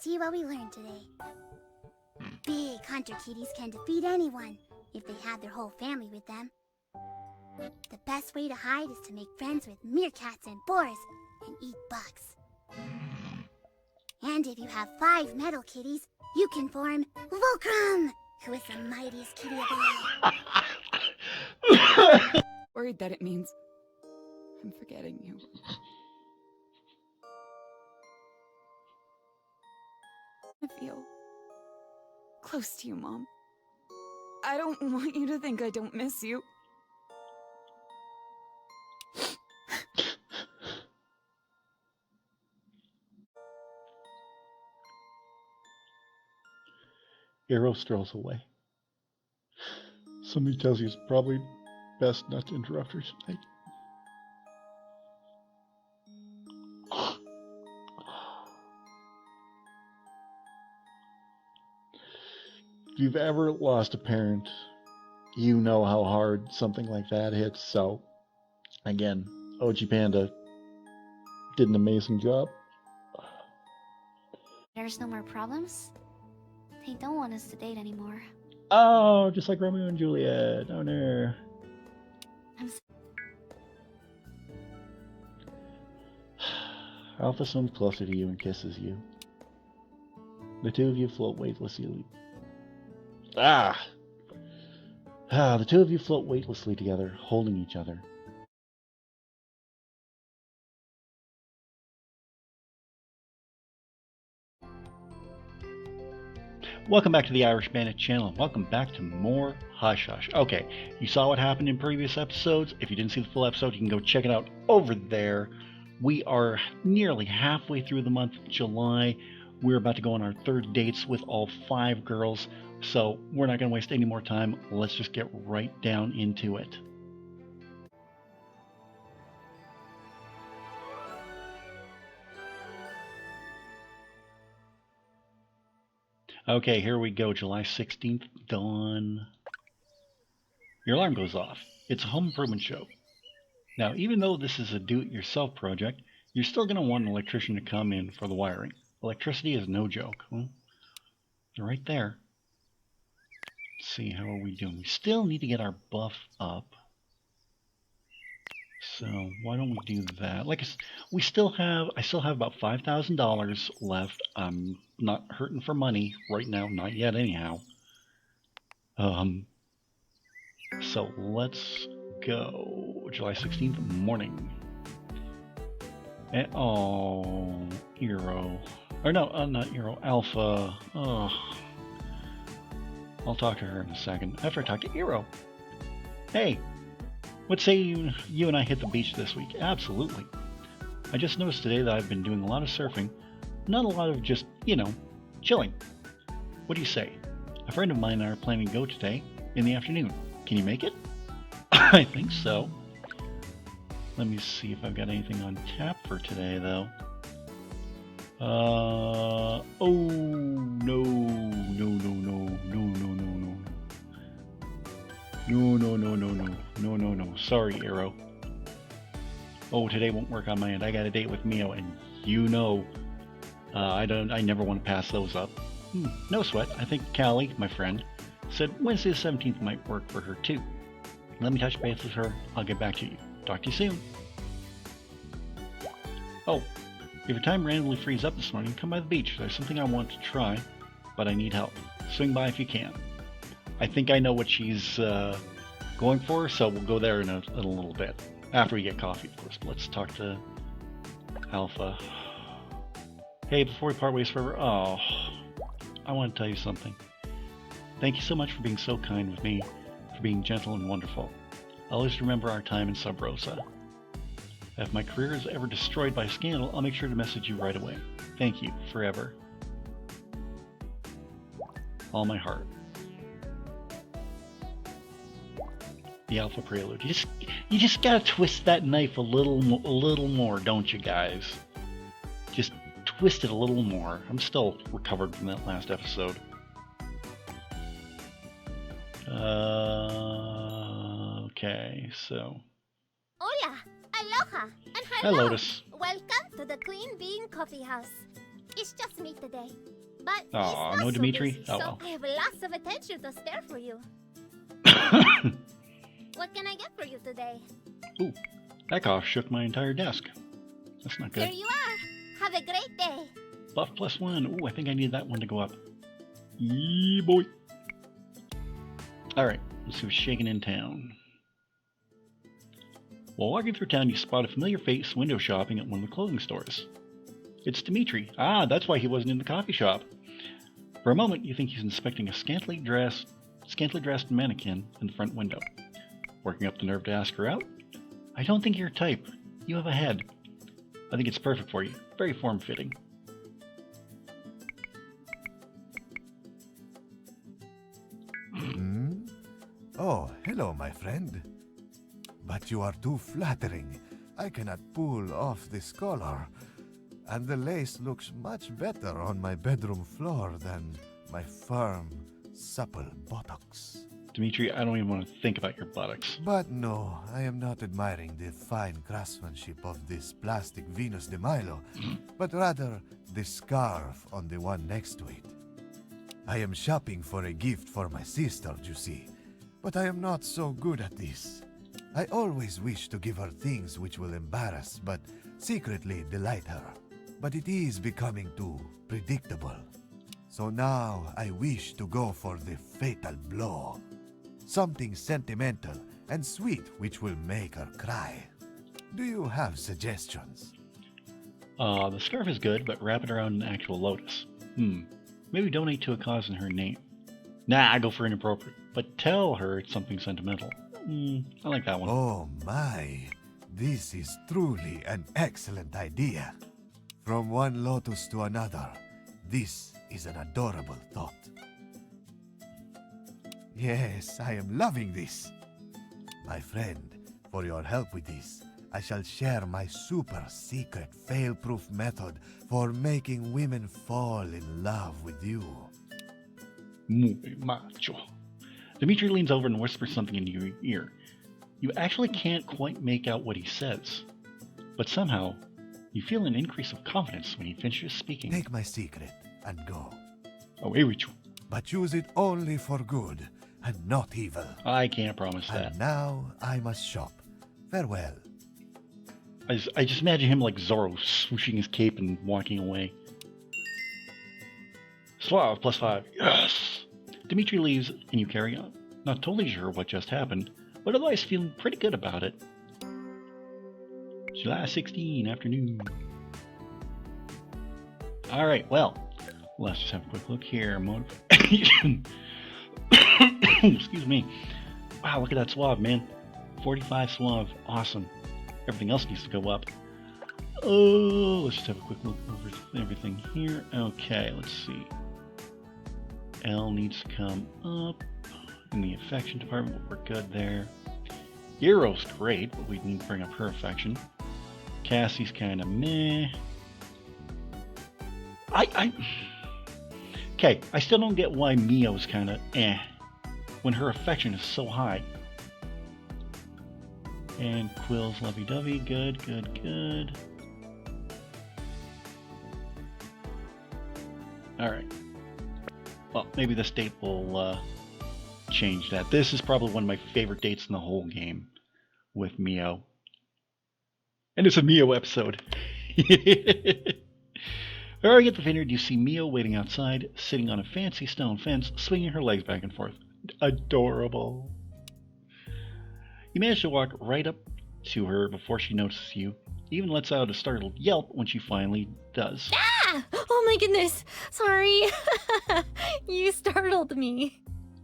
see what we learned today. Big hunter kitties can defeat anyone if they have their whole family with them. The best way to hide is to make friends with meerkats and boars and eat bugs. And if you have 5 metal kitties, you can form Volcrum, who is the mightiest kitty of all. Worried that it means I'm forgetting you. I feel close to you, Mom. I don't want you to think I don't miss you. Arrow strolls away. Somebody tells you it's probably best not to interrupt her tonight. If you've ever lost a parent, you know how hard something like that hits. So, again, OG Panda did an amazing job. There's no more problems? They don't want us to date anymore. Oh, just like Romeo and Juliet. Oh no. Alpha swims closer to you and kisses you. The two of you float weightlessly. The two of you float weightlessly together, holding each other. Welcome back to the Irish Bandit channel. Welcome back to more Hush Hush. Okay, you saw what happened in previous episodes. If you didn't see the full episode, you can go check it out over there. We are nearly halfway through the month of July. We're about to go on our 3rd dates with all 5 girls. So we're not going to waste any more time. Let's just get right down into it. Okay, here we go. July 16th, dawn. Your alarm goes off. It's a home improvement show. Now, even though this is a do-it-yourself project, you're still going to want an electrician to come in for the wiring. Electricity is no joke. Well, they're right there. Let's see, how are we doing? We still need to get our buff up. So why don't we do that? I still have about $5,000 left. I'm not hurting for money right now, not yet anyhow. So let's go. July 16th morning. Oh, Eero. Or no, not Eero, Alpha. Oh. I'll talk to her in a second after I talk to Eero. Hey. What say you and I hit the beach this week? Absolutely. I just noticed today that I've been doing a lot of surfing, not a lot of just, chilling. What do you say? A friend of mine and I are planning to go today in the afternoon. Can you make it? I think so. Let me see if I've got anything on tap for today, though. Oh, no. No. Sorry, Arrow. Oh, today won't work on my end. I got a date with Mio, and I never want to pass those up. No sweat. I think Callie, my friend, said Wednesday the 17th might work for her too. Let me touch base with her. I'll get back to you. Talk to you soon. Oh, if your time randomly frees up this morning, come by the beach. There's something I want to try, but I need help. Swing by if you can. I think I know what she's going for, so we'll go there in a little bit. After we get coffee, of course. But let's talk to Alpha. Hey, before we part ways forever, I want to tell you something. Thank you so much for being so kind with me, for being gentle and wonderful. I'll always remember our time in Sub Rosa. If my career is ever destroyed by scandal, I'll make sure to message you right away. Thank you, forever. All my heart. The Alpha Prelude. You just gotta twist that knife a little more, don't you guys? Just twist it a little more. I'm still recovered from that last episode. Okay, so. Hola, aloha, and Hi, hello. Lotus. Welcome to the Queen Bean Coffee House. It's just me today. But Aw, he's not no so Dimitri? busy, Oh, so well. I have lots of attention to spare for you. What can I get for you today? Ooh, that cough shook my entire desk. That's not Here good. you are. Have a great day. Buff +1. Ooh, I think I need that one to go up. Yee boy. Alright, let's see what's shaking in town. While walking through town, you spot a familiar face window shopping at one of the clothing stores. It's Dimitri. Ah, that's why he wasn't in the coffee shop. For a moment, you think he's inspecting a scantily dressed mannequin in the front window. Working up the nerve to ask her out? I don't think you're your type. You have a head. I think it's perfect for you. Very form-fitting. Oh, hello, my friend. But you are too flattering. I cannot pull off this collar. And the lace looks much better on my bedroom floor than my firm, supple buttocks. Dimitri, I don't even want to think about your buttocks. But no, I am not admiring the fine craftsmanship of this plastic Venus de Milo, but rather the scarf on the one next to it. I am shopping for a gift for my sister, you see, but I am not so good at this. I always wish to give her things which will embarrass but secretly delight her. But it is becoming too predictable. So now I wish to go for the fatal blow. Something sentimental and sweet which will make her cry. Do you have suggestions? The scarf is good, but wrap it around an actual lotus. Maybe donate to a cause in her name. Nah, I go for inappropriate. But tell her it's something sentimental. I like that one. Oh my, this is truly an excellent idea. From one lotus to another, this is an adorable thought. Yes, I am loving this. My friend, for your help with this, I shall share my super secret fail-proof method for making women fall in love with you. Muy macho. Dimitri leans over and whispers something into your ear. You actually can't quite make out what he says, but somehow you feel an increase of confidence when he finishes speaking. Take my secret and go. Away with you. But use it only for good and not evil. I can't promise that. And now I must shop. Farewell. I just imagine him like Zorro, swooshing his cape and walking away. Suave, +5. Yes! Dimitri leaves, and you carry on. Not totally sure what just happened, but otherwise feeling pretty good about it. July 16, afternoon. Alright, well, let's just have a quick look here. Motivation. Excuse me. Wow, look at that suave, man. 45 suave. Awesome. Everything else needs to go up. Oh, let's just have a quick look over everything here. Okay, let's see. L needs to come up in the affection department, but we're good there. Hero's great, but we need to bring up her affection. Cassie's kind of meh. Okay, I still don't get why Mio's kind of when her affection is so high. And Quill's lovey-dovey, good, good, good. Alright. Well, maybe this date will change that. This is probably one of my favorite dates in the whole game with Mio. And it's a Mio episode. Arriving at the vineyard, you see Mio waiting outside, sitting on a fancy stone fence, swinging her legs back and forth. Adorable. You manage to walk right up to her before she notices you, even lets out a startled yelp when she finally does. Ah! Oh my goodness! Sorry. You startled me.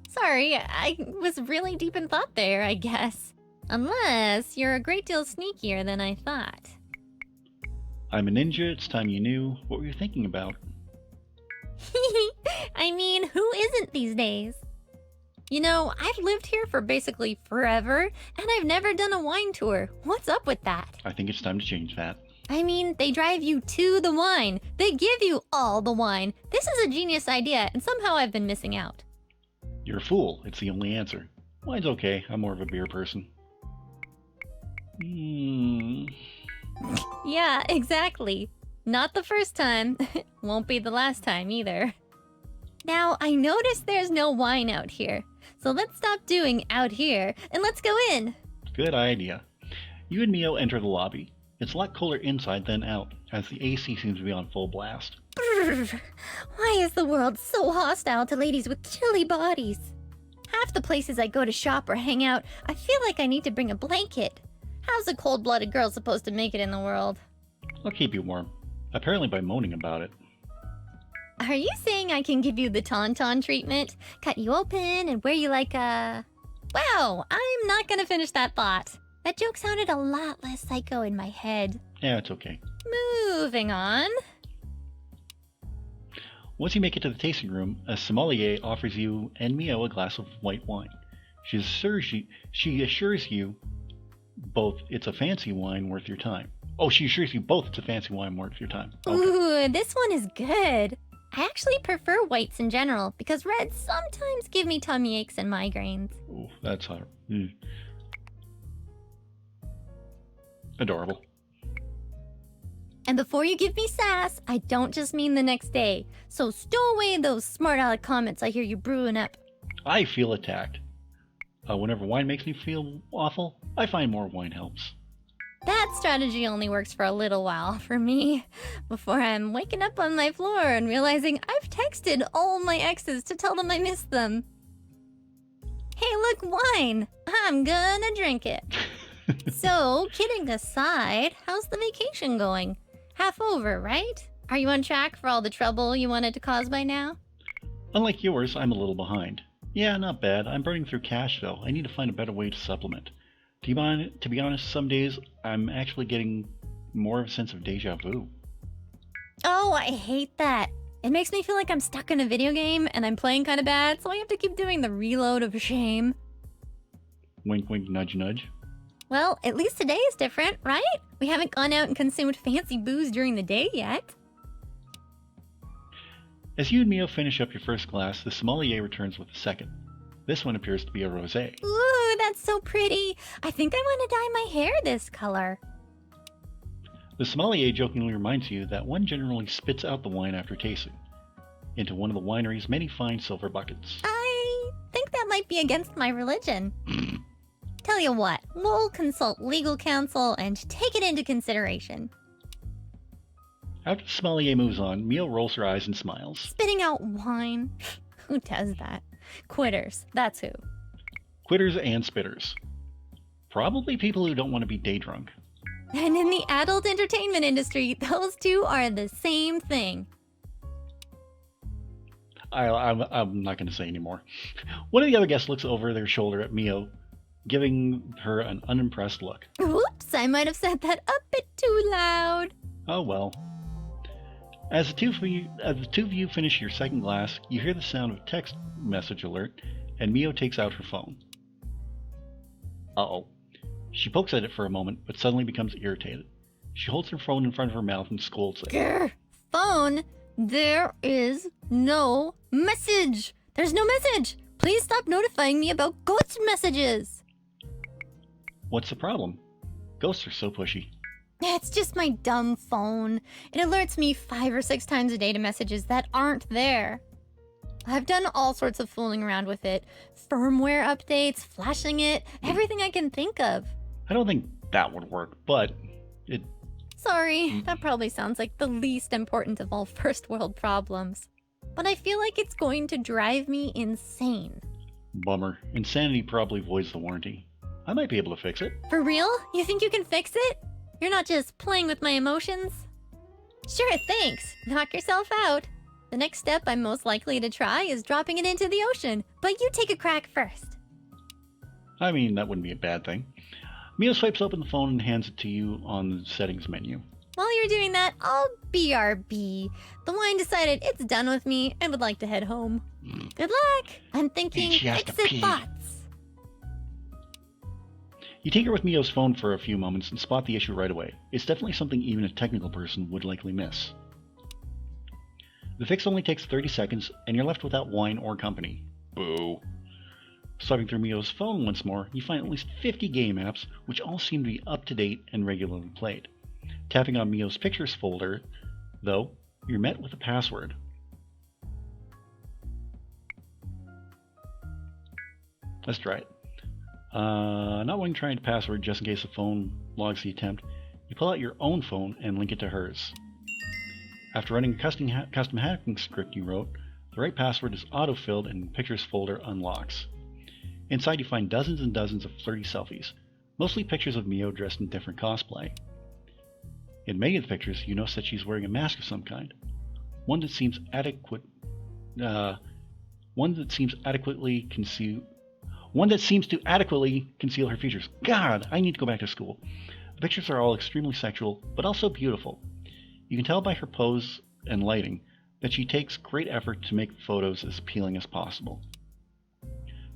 Sorry, I was really deep in thought there, I guess. Unless you're a great deal sneakier than I thought. I'm a ninja, it's time you knew. What were you thinking about? I mean, who isn't these days? You know, I've lived here for basically forever, and I've never done a wine tour. What's up with that? I think it's time to change that. I mean, they drive you to the wine. They give you all the wine. This is a genius idea, and somehow I've been missing out. You're a fool. It's the only answer. Wine's okay. I'm more of a beer person. Yeah, exactly. Not the first time. Won't be the last time either. Now, I noticed there's no wine out here. So let's stop doing out here and let's go in. Good idea. You and Mio enter the lobby. It's a lot colder inside than out, as the AC seems to be on full blast. Brrr. Why is the world so hostile to ladies with chilly bodies? Half the places I go to shop or hang out, I feel like I need to bring a blanket. How's a cold-blooded girl supposed to make it in the world? I'll keep you warm. Apparently by moaning about it. Are you saying I can give you the tauntaun treatment? Cut you open and wear you like a... Wow, I'm not gonna finish that thought. That joke sounded a lot less psycho in my head. Yeah, it's okay. Moving on. Once you make it to the tasting room, a sommelier offers you and Mio a glass of white wine. She assures you both it's a fancy wine worth your time. Oh, she assures you both it's a fancy wine worth your time. Okay. Ooh, this one is good. I actually prefer whites in general because reds sometimes give me tummy aches and migraines. Ooh, that's hard. Adorable. And before you give me sass, I don't just mean the next day. So stow away those smart aleck comments I hear you brewing up. I feel attacked. Whenever wine makes me feel awful, I find more wine helps. That strategy only works for a little while for me, before I'm waking up on my floor and realizing I've texted all my exes to tell them I miss them. Hey, look, wine! I'm gonna drink it. So, kidding aside, how's the vacation going? Half over, right? Are you on track for all the trouble you wanted to cause by now? Unlike yours, I'm a little behind. Yeah, not bad. I'm burning through cash, though. I need to find a better way to supplement. To be honest, some days I'm actually getting more of a sense of deja vu. Oh, I hate that. It makes me feel like I'm stuck in a video game and I'm playing kind of bad, so I have to keep doing the reload of shame. Wink, wink, nudge, nudge. Well, at least today is different, right? We haven't gone out and consumed fancy booze during the day yet. As you and Mio finish up your first glass, the sommelier returns with a second. This one appears to be a rosé. Ooh, that's so pretty. I think I want to dye my hair this color. The sommelier jokingly reminds you that one generally spits out the wine after tasting, into one of the winery's many fine silver buckets. I think that might be against my religion. Tell you what, we'll consult legal counsel and take it into consideration. After the sommelier moves on, Mio rolls her eyes and smiles. Spitting out wine? Who does that? Quitters, that's who. Quitters and spitters. Probably people who don't want to be day drunk. And in the adult entertainment industry, those two are the same thing. I'm not going to say anymore. One of the other guests looks over their shoulder at Mio, giving her an unimpressed look. Whoops, I might have said that a bit too loud. Oh well. As the two of you finish your second glass, you hear the sound of a text message alert, and Mio takes out her phone. Uh-oh. She pokes at it for a moment, but suddenly becomes irritated. She holds her phone in front of her mouth and scolds it. Grr, phone, there is no message. There's no message. Please stop notifying me about ghost messages. What's the problem? Ghosts are so pushy. It's just my dumb phone. It alerts me 5 or 6 times a day to messages that aren't there. I've done all sorts of fooling around with it. Firmware updates, flashing it, everything I can think of. I don't think that would work, but it... Sorry, that probably sounds like the least important of all first world problems. But I feel like it's going to drive me insane. Bummer. Insanity probably voids the warranty. I might be able to fix it. For real? You think you can fix it? You're not just playing with my emotions? Sure, thanks. Knock yourself out. The next step I'm most likely to try is dropping it into the ocean, but you take a crack first. I mean, that wouldn't be a bad thing. Mio swipes open the phone and hands it to you on the settings menu. While you're doing that, I'll BRB. The wine decided it's done with me and would like to head home. Good luck! I'm thinking She has to exit pee. bots. You tinker with Mio's phone for a few moments and spot the issue right away. It's definitely something even a technical person would likely miss. The fix only takes 30 seconds, and you're left without wine or company. Boo. Swiping through Mio's phone once more, you find at least 50 game apps, which all seem to be up-to-date and regularly played. Tapping on Mio's pictures folder Though, you're met with a password. Let's try it. Not wanting to try the password just in case the phone logs the attempt, you pull out your own phone and link it to hers. After running a custom hacking script you wrote, the right password is auto-filled and the Pictures folder unlocks. Inside you find dozens and dozens of flirty selfies, mostly pictures of Mio dressed in different cosplay. In many of the pictures, you notice that she's wearing a mask of some kind, one that seems to adequately conceal her features. God, I need to go back to school. The pictures are all extremely sexual, but also beautiful. You can tell by her pose and lighting that she takes great effort to make the photos as appealing as possible.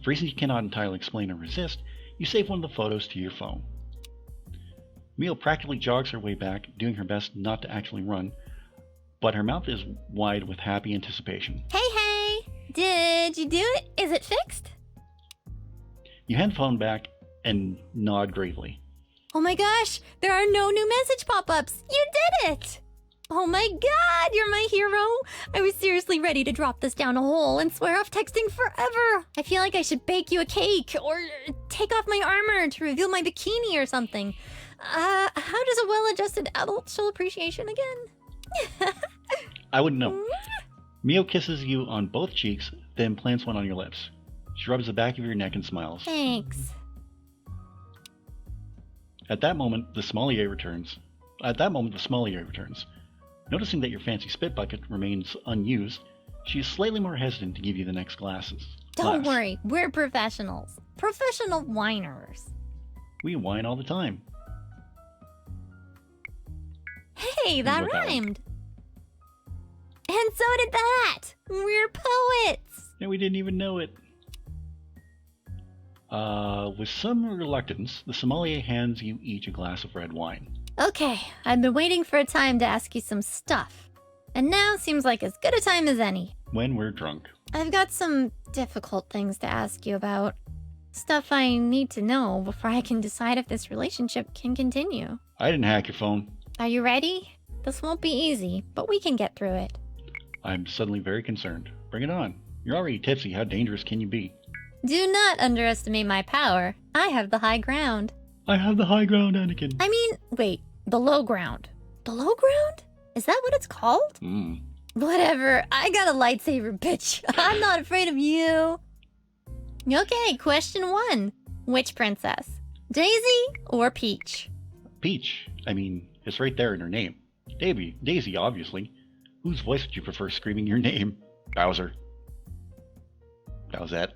For reasons you cannot entirely explain or resist, you save one of the photos to your phone. Mio practically jogs her way back, doing her best not to actually run, but her mouth is wide with happy anticipation. Hey! Did you do it? Is it fixed? You hand the phone back and nod gravely. Oh my gosh, there are no new message pop-ups. You did it! Oh my god, you're my hero. I was seriously ready to drop this down a hole and swear off texting forever. I feel like I should bake you a cake or take off my armor to reveal my bikini or something. How does a well-adjusted adult show appreciation again? I wouldn't know. Mio kisses you on both cheeks, then plants one on your lips. She rubs the back of your neck and smiles. Thanks. At that moment, the sommelier returns. Noticing that your fancy spit bucket remains unused, she is slightly more hesitant to give you the next glasses. Don't worry, we're professionals. Professional whiners. We whine all the time. Hey, that rhymed. And so did that. We're poets. And we didn't even know it. With some reluctance, the sommelier hands you each a glass of red wine. Okay, I've been waiting for a time to ask you some stuff. And now seems like as good a time as any. When we're drunk. I've got some difficult things to ask you about. Stuff I need to know before I can decide if this relationship can continue. I didn't hack your phone. Are you ready? This won't be easy, but we can get through it. I'm suddenly very concerned. Bring it on. You're already tipsy. How dangerous can you be? Do not underestimate my power. I have the high ground. I have the high ground, Anakin. I mean, wait, the low ground. The low ground? Is that what it's called? Whatever, I got a lightsaber, bitch. I'm not afraid of you. Okay, question 1. Which princess? Daisy or Peach? Peach. I mean, it's right there in her name. Daisy, obviously. Whose voice would you prefer screaming your name? Bowser. That was that.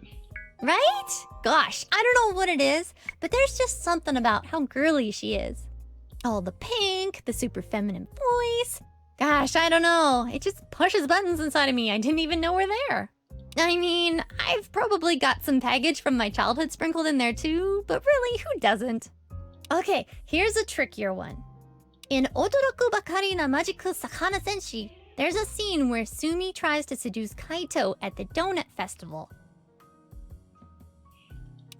Right? Gosh, I don't know what it is, but there's just something about how girly she is. All the pink, the super feminine voice. Gosh, I don't know. It just pushes buttons inside of me I didn't even know were there. I mean, I've probably got some baggage from my childhood sprinkled in there too, but really, who doesn't? Okay, here's a trickier one. In Odoroku Bakari na Majiku Sakana Senshi, there's a scene where Sumi tries to seduce Kaito at the donut festival.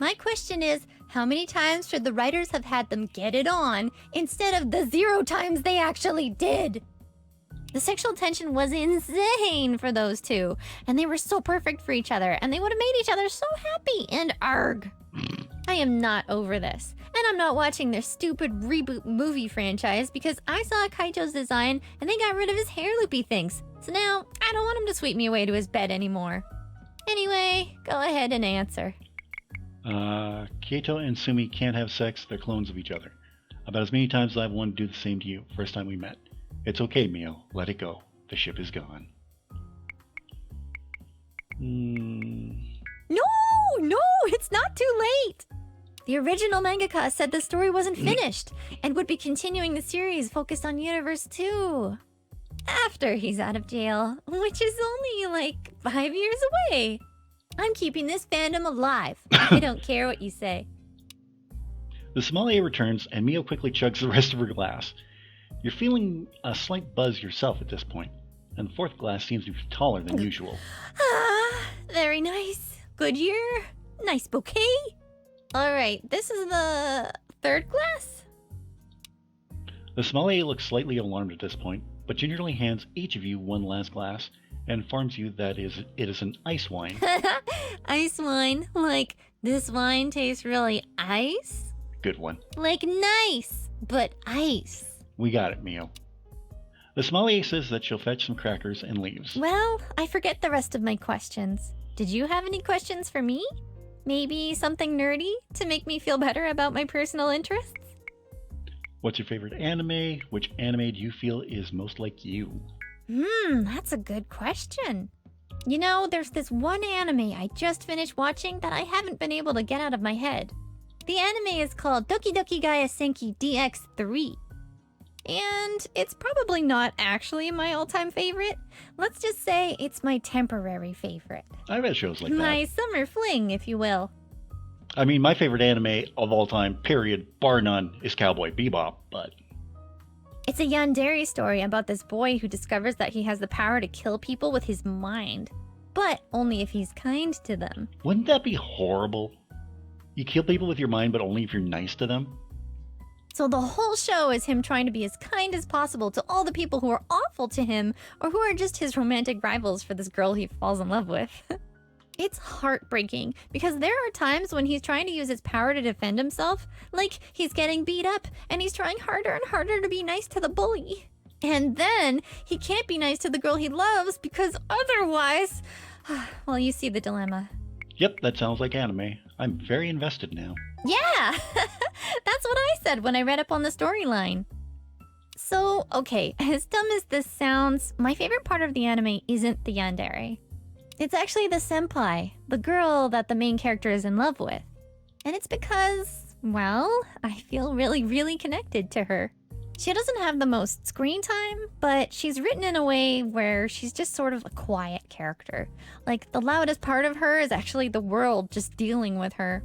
My question is, how many times should the writers have had them get it on instead of the 0 times they actually did? The sexual tension was insane for those two, and they were so perfect for each other, and they would have made each other so happy, and arg. I am not over this, and I'm not watching their stupid reboot movie franchise because I saw Kaito's design and they got rid of his hair loopy things, so now I don't want him to sweep me away to his bed anymore. Anyway, go ahead and answer. Kaito and Sumi can't have sex, they're clones of each other. About as many times as I've wanted to do the same to you, first time we met. It's okay, Mio. Let it go. The ship is gone. No, it's not too late. The original mangaka said the story wasn't finished and would be continuing the series focused on Universe 2. After he's out of jail, which is only like 5 years away. I'm keeping this fandom alive. I don't care what you say. The sommelier returns, and Mio quickly chugs the rest of her glass. You're feeling a slight buzz yourself at this point, and the 4th glass seems to be taller than usual. Very nice. Good year. Nice bouquet. Alright, this is the 3rd glass? The sommelier looks slightly alarmed at this point, but gingerly hands each of you one last glass and informs you that it is an ice wine. Ice wine? Like, this wine tastes really ice? Good one. Like nice, but ice. We got it, Mio. The sommelier says that she'll fetch some crackers and leaves. Well, I forget the rest of my questions. Did you have any questions for me? Maybe something nerdy to make me feel better about my personal interests? What's your favorite anime? Which anime do you feel is most like you? That's a good question. You know, there's this one anime I just finished watching that I haven't been able to get out of my head. The anime is called Doki Doki Gaia Senki DX3. And it's probably not actually my all-time favorite. Let's just say it's my temporary favorite. I read shows like My that. summer fling, if you will. I mean, my favorite anime of all time, period, bar none, is Cowboy Bebop, but... It's a yandere story about this boy who discovers that he has the power to kill people with his mind. But only if he's kind to them. Wouldn't that be horrible? You kill people with your mind, but only if you're nice to them? So the whole show is him trying to be as kind as possible to all the people who are awful to him or who are just his romantic rivals for this girl he falls in love with. It's heartbreaking because there are times when he's trying to use his power to defend himself, like he's getting beat up and he's trying harder and harder to be nice to the bully. And then he can't be nice to the girl he loves because otherwise... Well, you see the dilemma. Yep, that sounds like anime. I'm very invested now. Yeah! That's what I said when I read up on the storyline. So, okay, as dumb as this sounds, my favorite part of the anime isn't the yandere. It's actually the senpai, the girl that the main character is in love with. And it's because, well, I feel really, really connected to her. She doesn't have the most screen time, but she's written in a way where she's just sort of a quiet character. Like, the loudest part of her is actually the world just dealing with her.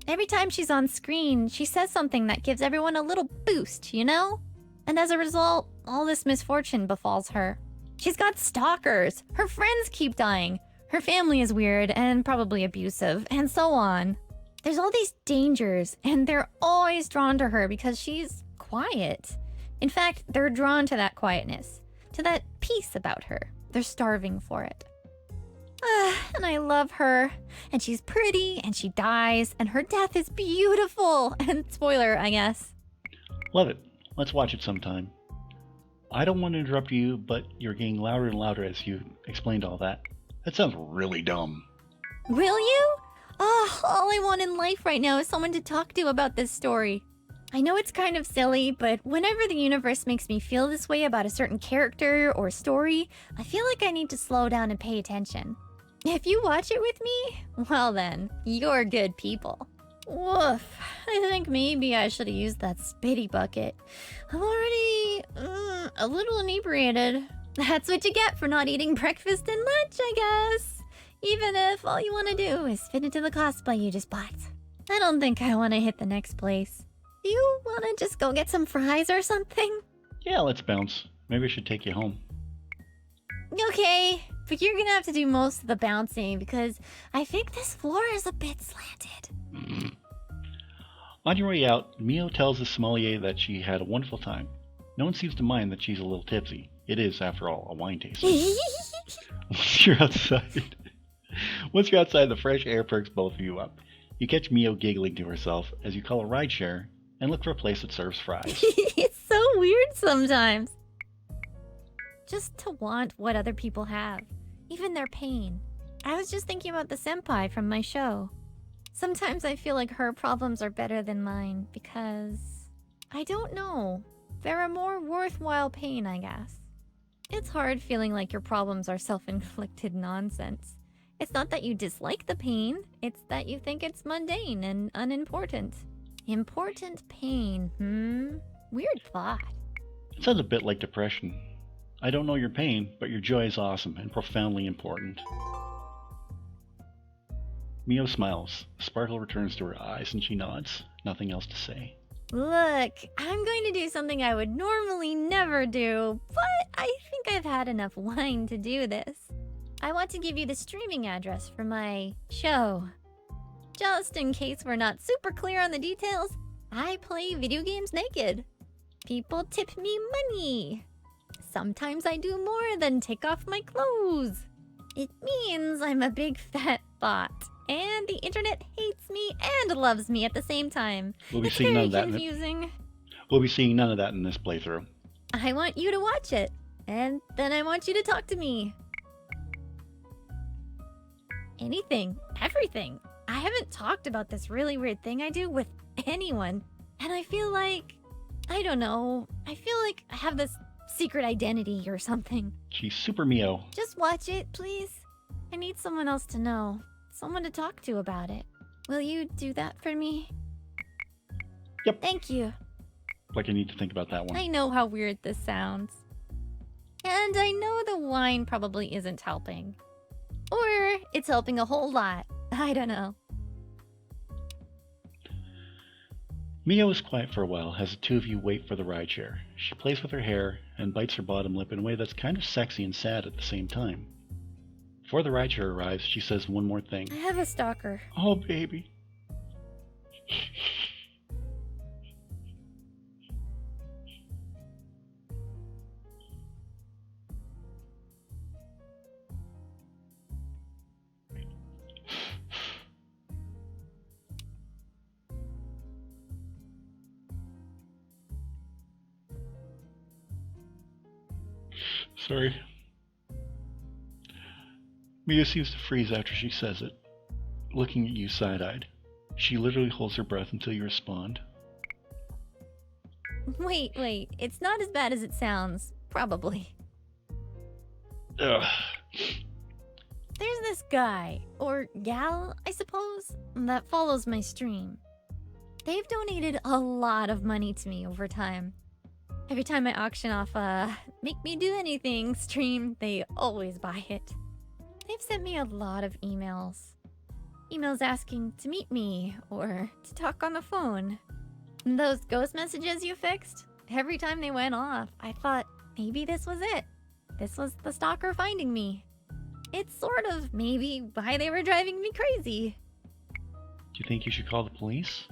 Every time she's on screen, she says something that gives everyone a little boost, you know? And as a result, all this misfortune befalls her. She's got stalkers, her friends keep dying, her family is weird and probably abusive, and so on. There's all these dangers, and they're always drawn to her because she's quiet. In fact, they're drawn to that quietness, to that peace about her. They're starving for it. And I love her, and she's pretty, and she dies, and her death is beautiful. And spoiler, I guess. Love it. Let's watch it sometime. I don't want to interrupt you, but you're getting louder and louder as you explained all that. That sounds really dumb. Will you? Oh, all I want in life right now is someone to talk to about this story. I know it's kind of silly, but whenever the universe makes me feel this way about a certain character or story, I feel like I need to slow down and pay attention. If you watch it with me, well then, you're good people. Woof. I think maybe I should have used that spitty bucket. I'm already a little inebriated. That's what you get for not eating breakfast and lunch, I guess. Even if all you want to do is fit into the cosplay you just bought. I don't think I want to hit the next place. Do you want to just go get some fries or something? Yeah, let's bounce. Maybe I should take you home. Okay, but you're gonna have to do most of the bouncing because I think this floor is a bit slanted. On your way out, Mio tells the sommelier that she had a wonderful time. No one seems to mind that she's a little tipsy. It is, after all, a wine tasting. Once you're outside, the fresh air perks both of you up. You catch Mio giggling to herself as you call a rideshare and look for a place that serves fries. It's so weird sometimes. Just to want what other people have, even their pain. I was just thinking about the senpai from my show. Sometimes I feel like her problems are better than mine because... I don't know. They're a more worthwhile pain, I guess. It's hard feeling like your problems are self-inflicted nonsense. It's not that you dislike the pain, it's that you think it's mundane and unimportant. Important pain, Weird thought. It sounds a bit like depression. I don't know your pain, but your joy is awesome and profoundly important. Mio smiles. A sparkle returns to her eyes and she nods. Nothing else to say. Look, I'm going to do something I would normally never do, but I think I've had enough wine to do this. I want to give you the streaming address for my show. Just in case we're not super clear on the details, I play video games naked. People tip me money. Sometimes I do more than take off my clothes. It means I'm a big fat bot. And the internet hates me and loves me at the same time. We'll be It's seeing none very of that. confusing. We'll be seeing none of that in this playthrough. I want you to watch it. And then I want you to talk to me. Anything. Everything. I haven't talked about this really weird thing I do with anyone. And I feel like... I don't know. I feel like I have this secret identity or something. She's Super Mio. Just watch it, please. I need someone else to know. Someone to talk to about it. Will you do that for me? Yep. Thank you. Like I need to think about that one. I know how weird this sounds. And I know the wine probably isn't helping. Or it's helping a whole lot. I don't know. Mio is quiet for a while as the two of you wait for the rideshare. She plays with her hair and bites her bottom lip in a way that's kind of sexy and sad at the same time. Before the rideshare arrives, she says one more thing. I have a stalker. Oh, baby. Sorry. Mia seems to freeze after she says it, looking at you side-eyed. She literally holds her breath until you respond. Wait. It's not as bad as it sounds. Probably. Ugh. There's this guy, or gal, I suppose, that follows my stream. They've donated a lot of money to me over time. Every time I auction off a Make Me Do Anything stream, they always buy it. They've sent me a lot of emails. Emails asking to meet me, or to talk on the phone. And those ghost messages you fixed, every time they went off, I thought maybe this was it. This was the stalker finding me. It's sort of maybe why they were driving me crazy. Do you think you should call the police?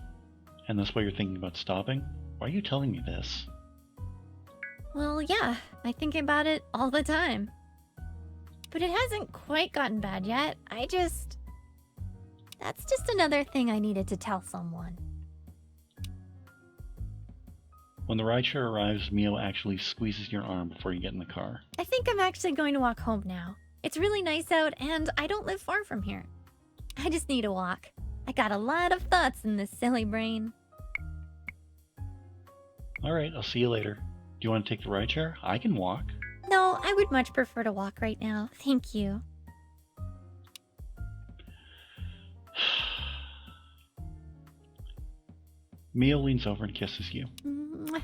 And that's why you're thinking about stopping? Why are you telling me this? Well, yeah, I think about it all the time. But it hasn't quite gotten bad yet. That's just another thing I needed to tell someone. When the rideshare arrives, Mio actually squeezes your arm before you get in the car. I think I'm actually going to walk home now. It's really nice out, and I don't live far from here. I just need a walk. I got a lot of thoughts in this silly brain. Alright, I'll see you later. Do you want to take the rideshare? I can walk. No, I would much prefer to walk right now. Thank you. Mio leans over and kisses you. Mwah.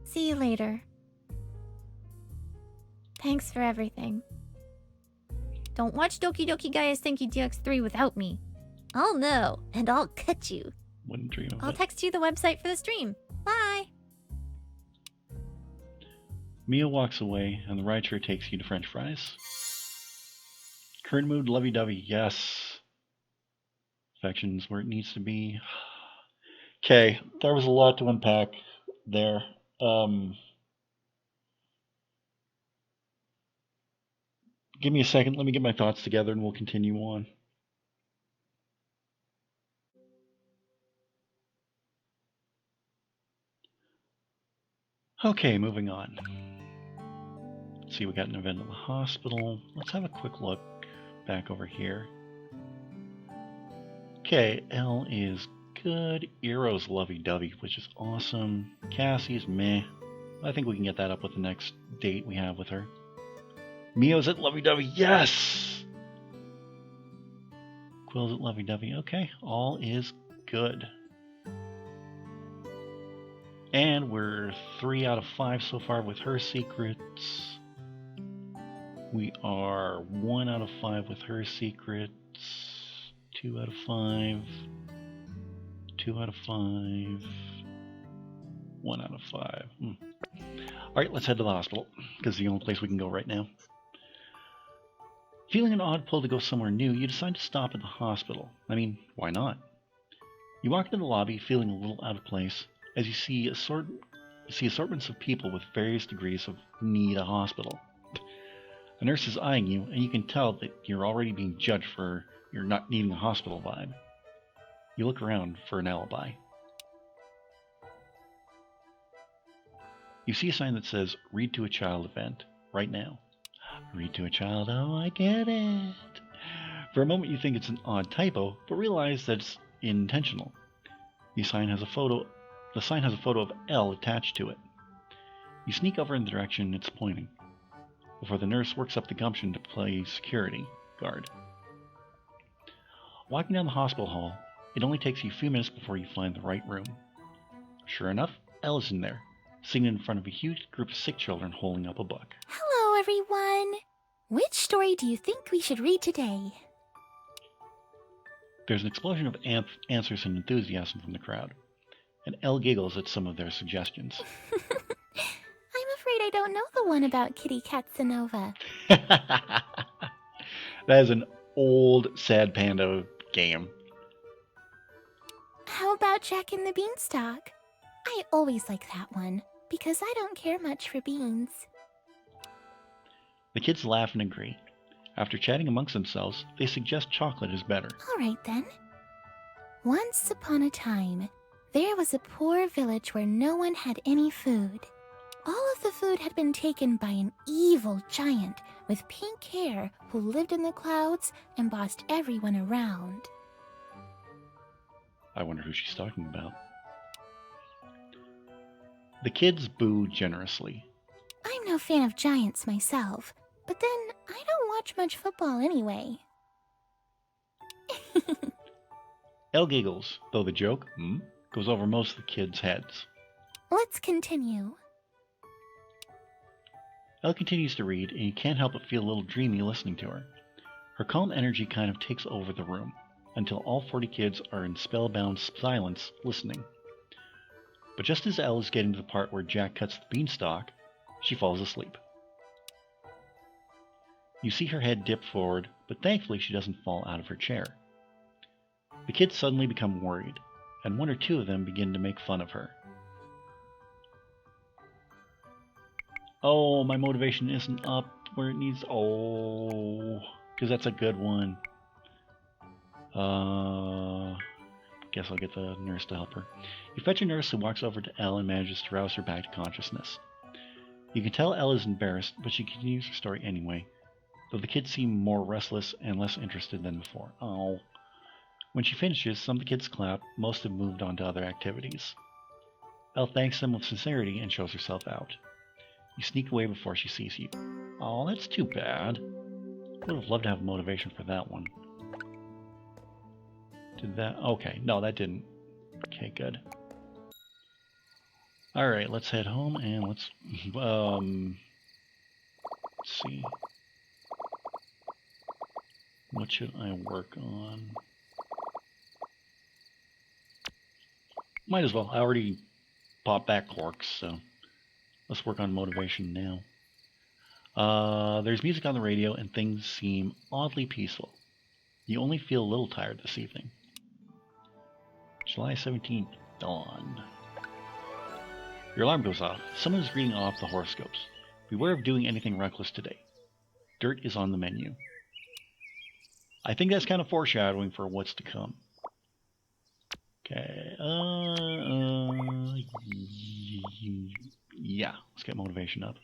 See you later. Thanks for everything. Don't watch Doki Doki Gaia's Thank You DX3 without me. I'll know, and I'll cut you. Wouldn't dream of I'll it. text you the website for the stream. Bye! Mio walks away, and the rideshare takes you to French fries. Current mood, lovey-dovey, yes. Affections where it needs to be. Okay, there was a lot to unpack there. Give me a second, let me get my thoughts together, and we'll continue on. Okay, moving on. Let's see, we got an event at the hospital. Let's have a quick look back over here. Okay, Elle is good. Eero's lovey-dovey, which is awesome. Cassie's meh. I think we can get that up with the next date we have with her. Mio's at lovey-dovey, yes! Quill's at lovey-dovey, okay. All is good. And we're 3 out of 5 so far with her secrets. We are 1 out of 5 with her secrets. 2 out of 5. 2 out of 5. 1 out of 5. Alright, let's head to the hospital, because it's the only place we can go right now. Feeling an odd pull to go somewhere new, you decide to stop at the hospital. I mean, why not? You walk into the lobby feeling a little out of place, as you see see assortments of people with various degrees of need a hospital. A nurse is eyeing you, and you can tell that you're already being judged for your not needing a hospital vibe. You look around for an alibi. You see a sign that says, Read to a Child event, right now. Read to a child, oh, I get it. For a moment you think it's an odd typo, but realize that it's intentional. The sign has a photo of L attached to it. You sneak over in the direction it's pointing, before the nurse works up the gumption to play security guard. Walking down the hospital hall, it only takes you a few minutes before you find the right room. Sure enough, Elle is in there, sitting in front of a huge group of sick children holding up a book. Hello, everyone. Which story do you think we should read today? There's an explosion of answers and enthusiasm from the crowd, and Elle giggles at some of their suggestions. I'm afraid I don't know the one about Kitty Katsanova. That is an old Sad Panda game. How about Jack and the Beanstalk? I always like that one, because I don't care much for beans. The kids laugh and agree. After chatting amongst themselves, they suggest chocolate is better. All right, then. Once upon a time, there was a poor village where no one had any food. All of the food had been taken by an evil giant with pink hair who lived in the clouds and bossed everyone around. I wonder who she's talking about. The kids boo generously. I'm no fan of giants myself, but then I don't watch much football anyway. Elle giggles, though the joke, goes over most of the kids' heads. Let's continue. Elle continues to read, and you can't help but feel a little dreamy listening to her. Her calm energy kind of takes over the room, until all 40 kids are in spellbound silence listening. But just as Elle is getting to the part where Jack cuts the beanstalk, she falls asleep. You see her head dip forward, but thankfully she doesn't fall out of her chair. The kids suddenly become worried, and one or two of them begin to make fun of her. Oh, my motivation isn't up where it needs. Oh, because that's a good one. Guess I'll get the nurse to help her. You fetch a nurse who walks over to Elle and manages to rouse her back to consciousness. You can tell Elle is embarrassed, but she continues her story anyway, though the kids seem more restless and less interested than before. Oh. When she finishes, some of the kids clap, most have moved on to other activities. Elle thanks them with sincerity and shows herself out. You sneak away before she sees you. Oh, that's too bad. Would have loved to have motivation for that one. Did that? Okay, no, that didn't. Okay, good. Alright, let's head home and let's see. What should I work on? Might as well. I already popped back corks, so let's work on motivation now. There's music on the radio and things seem oddly peaceful. You only feel a little tired this evening. July 17th, dawn. Your alarm goes off. Someone is reading off the horoscopes. Beware of doing anything reckless today. Dirt is on the menu. I think that's kind of foreshadowing for what's to come. Okay, yeah, let's get motivation up.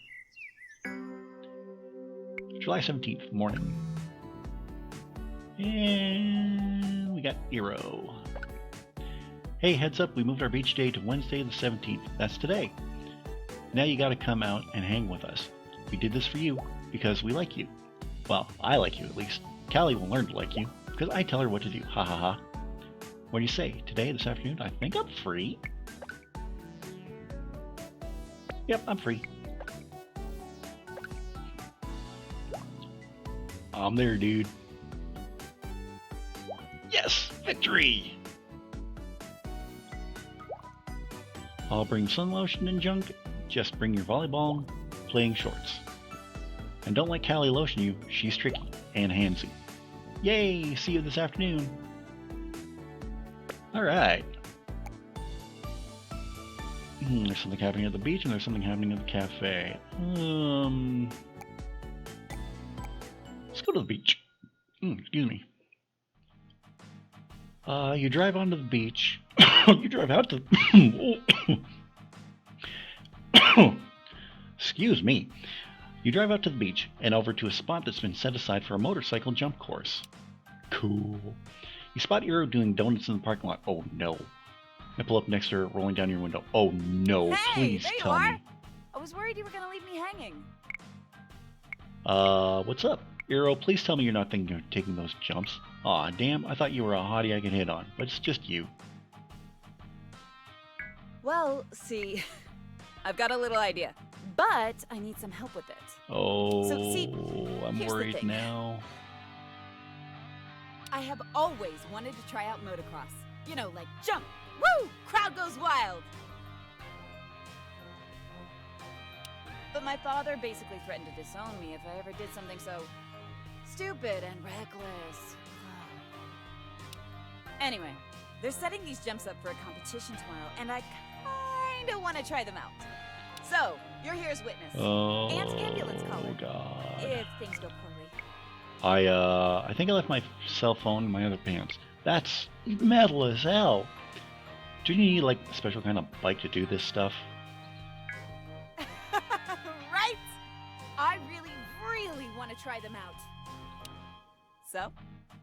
July 17th, morning. And we got Eero. Hey, heads up, we moved our beach day to Wednesday the 17th. That's today. Now you gotta come out and hang with us. We did this for you, because we like you. Well, I like you at least. Callie will learn to like you, because I tell her what to do. Ha ha ha. What do you say? Today, this afternoon? I think I'm free. Yep, I'm free. I'm there, dude. Yes! Victory! I'll bring sun lotion and junk. Just bring your volleyball playing shorts. And don't let Callie lotion you. She's tricky and handsy. Yay! See you this afternoon. Alright. There's something happening at the beach and there's something happening at the cafe. Let's go to the beach. Excuse me. You drive onto the beach. You drive out to... Excuse me. You drive out to the beach and over to a spot that's been set aside for a motorcycle jump course. Cool. You spot Iro doing donuts in the parking lot. Oh no. I pull up next to her, rolling down your window. Oh no, Hey, please there you tell are. me. I was worried you were gonna leave me hanging. What's up? Iro, please tell me you're not thinking of taking those jumps. Aw, damn, I thought you were a hottie I could hit on, but it's just you. Well, see, I've got a little idea, but I need some help with it. Oh, So, see, I'm here's the worried thing. now. I have always wanted to try out motocross. You know, like jump, woo, crowd goes wild. But my father basically threatened to disown me if I ever did something so stupid and reckless. Anyway, they're setting these jumps up for a competition tomorrow, and I kinda want to try them out. So, you're here as witness. Oh, And ambulance caller. God. If things go poorly. I think I left my cell phone in my other pants. That's metal as hell. Do you need, like, a special kind of bike to do this stuff? Right? I really want to try them out. So,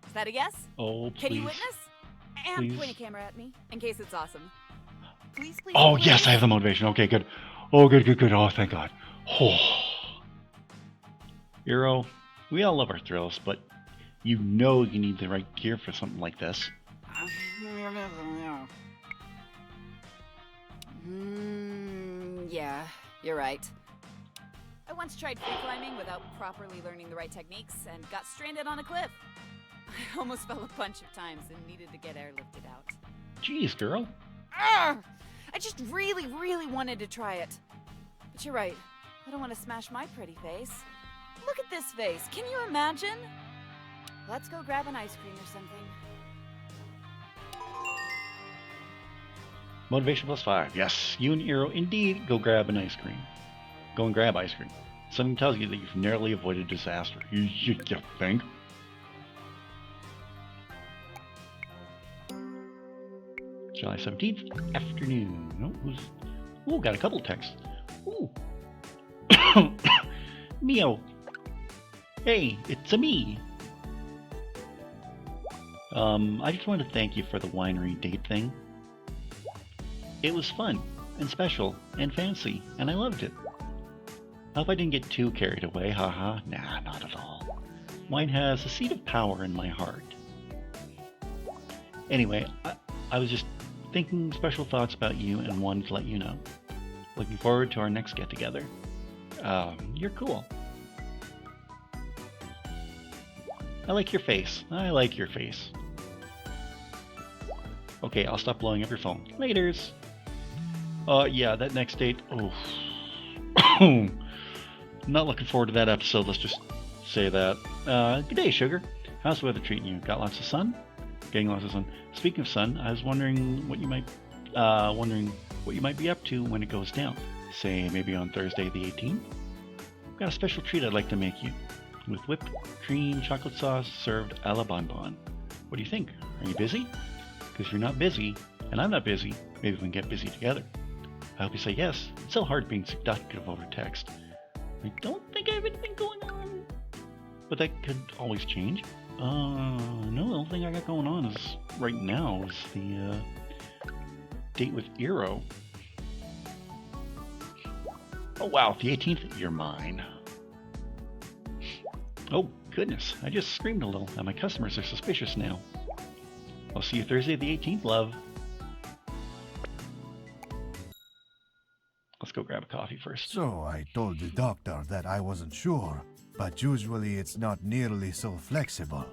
is that a yes? Oh, please. Can you witness? And Please. point a camera at me, in case it's awesome. Please, please. Oh, please. yes, I have the motivation. Okay, good. Oh, good. Oh, thank God. Oh. Iro, we all love our thrills, but you know you need the right gear for something like this. Yeah, you're right. I once tried free climbing without properly learning the right techniques and got stranded on a cliff. I almost fell a bunch of times and needed to get airlifted out. Jeez, girl. Arrgh! I just really wanted to try it. But you're right. I don't want to smash my pretty face. Look at this face. Can you imagine? Let's go grab an ice cream or something. Motivation +5. Yes, you and Iro indeed go grab an ice cream. Go and grab ice cream. Something tells you that you've narrowly avoided disaster. You think? July 17th, afternoon. Ooh, got a couple texts. Ooh. Mio. Hey, it's a me. I just wanted to thank you for the winery date thing. It was fun, and special, and fancy, and I loved it. I hope I didn't get too carried away, haha. Nah, not at all. Wine has a seat of power in my heart. Anyway, I was just thinking special thoughts about you and wanted to let you know. Looking forward to our next get-together. You're cool. I like your face. Okay, I'll stop blowing up your phone. Laters! Yeah, that next date... Oh. Not looking forward to that episode, let's just say that. Good day, sugar. How's the weather treating you? Got lots of sun? Getting lots of sun. Speaking of sun, I was wondering what you might be up to when it goes down. Say, maybe on Thursday the 18th? Got a special treat I'd like to make you. With whipped cream chocolate sauce served a la bonbon. What do you think? Are you busy? Because if you're not busy, and I'm not busy, maybe we can get busy together. I hope you say yes. It's so hard being seductive over text. I don't think I have anything going on. But that could always change. No, the only thing I got going on is right now is the date with Iro. Oh wow, the 18th, you're mine. Oh goodness, I just screamed a little, and my customers are suspicious now. I'll see you Thursday the 18th, love. Let's go grab a coffee first. So I told the doctor that I wasn't sure, but usually it's not nearly so flexible.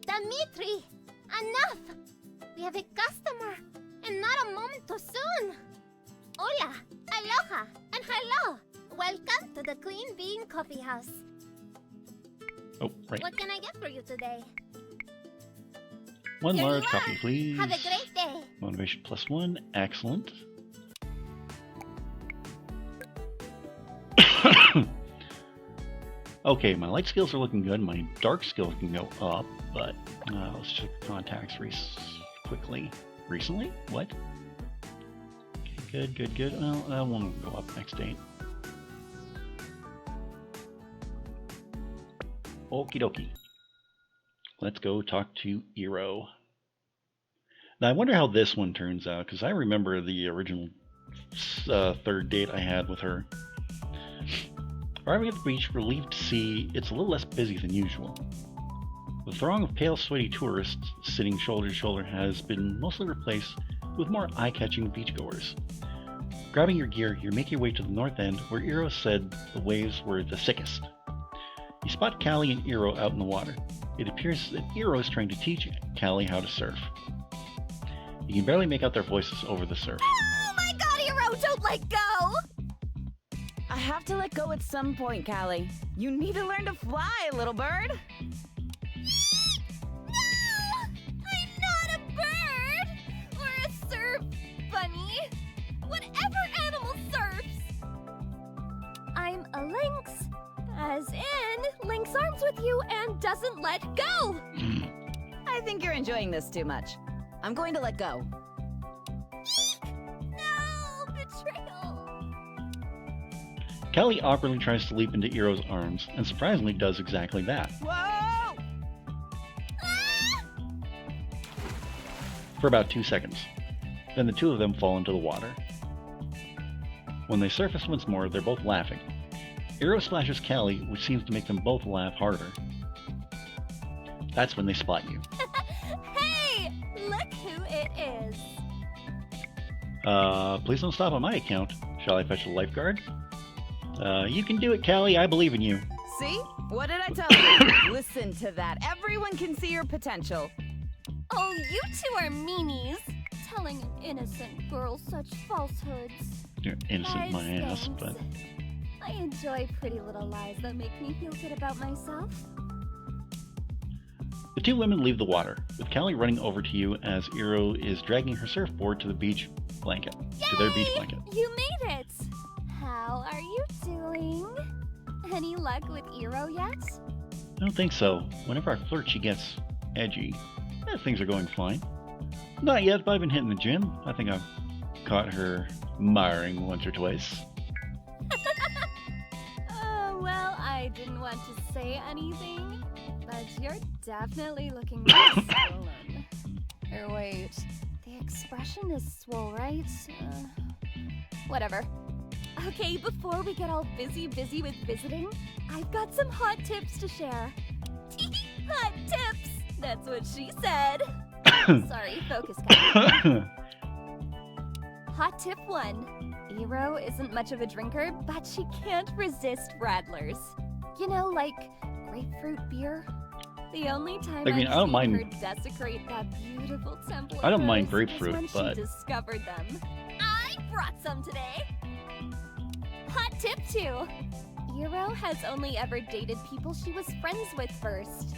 Dimitri! Enough! We have a customer, and not a moment too soon! Hola, aloha, and hello! Welcome to the Queen Bean Coffee House. Oh, right. What can I get for you today? One Here you large are. coffee, please. Have a great day! Motivation +1, excellent. Okay, my light skills are looking good. My dark skills can go up, but let's check the contacts quickly. Recently? What? Okay, good. Well, that one will go up next date. Okie dokie. Let's go talk to Iro. Now, I wonder how this one turns out, because I remember the original third date I had with her. Arriving at the beach, relieved to see it's a little less busy than usual. The throng of pale, sweaty tourists sitting shoulder to shoulder has been mostly replaced with more eye-catching beachgoers. Grabbing your gear, you make your way to the north end, where Iro said the waves were the sickest. You spot Callie and Iro out in the water. It appears that Iro is trying to teach Callie how to surf. You can barely make out their voices over the surf. Oh my god, Hero, don't let go! I have to let go at some point, Callie. You need to learn to fly, little bird. No! I'm not a bird! Or a surf bunny. Whatever animal surfs! I'm a lynx. As in, links arms with you and doesn't let go! I think you're enjoying this too much. I'm going to let go. No! Betrayal! Callie awkwardly tries to leap into Iro's arms, and surprisingly does exactly that. Whoa! For about 2 seconds. Then the two of them fall into the water. When they surface once more, they're both laughing. Iro splashes Callie, which seems to make them both laugh harder. That's when they spot you. Hey! Look who it is! Please don't stop on my account. Shall I fetch the lifeguard? You can do it, Callie. I believe in you. See? What did I tell you? Listen to that. Everyone can see your potential. Oh, you two are meanies! Telling an innocent girl such falsehoods. You're innocent, my Guys, ass, thanks. but... I enjoy pretty little lies that make me feel good about myself. The two women leave the water, with Callie running over to you as Iro is dragging her surfboard to the beach blanket. To their beach blanket. You made it! How are you doing? Any luck with Iro yet? I don't think so. Whenever I flirt, she gets edgy. Things are going fine. Not yet, but I've been hitting the gym. I think I've caught her marring once or twice. Well, I didn't want to say anything, but you're definitely looking more swollen. Or wait, the expression is swole, right? Whatever. Okay, before we get all busy with visiting, I've got some hot tips to share. Hot tips! That's what she said. Sorry, focus, Captain. Hot tip 1. Iro isn't much of a drinker, but she can't resist Radlers. You know, like grapefruit beer? The only time I mean, I don't seen mind- her desecrate that beautiful temple of I don't mind hers grapefruit, was when but- she discovered them. I brought some today! Hot tip 2. Iro has only ever dated people she was friends with first.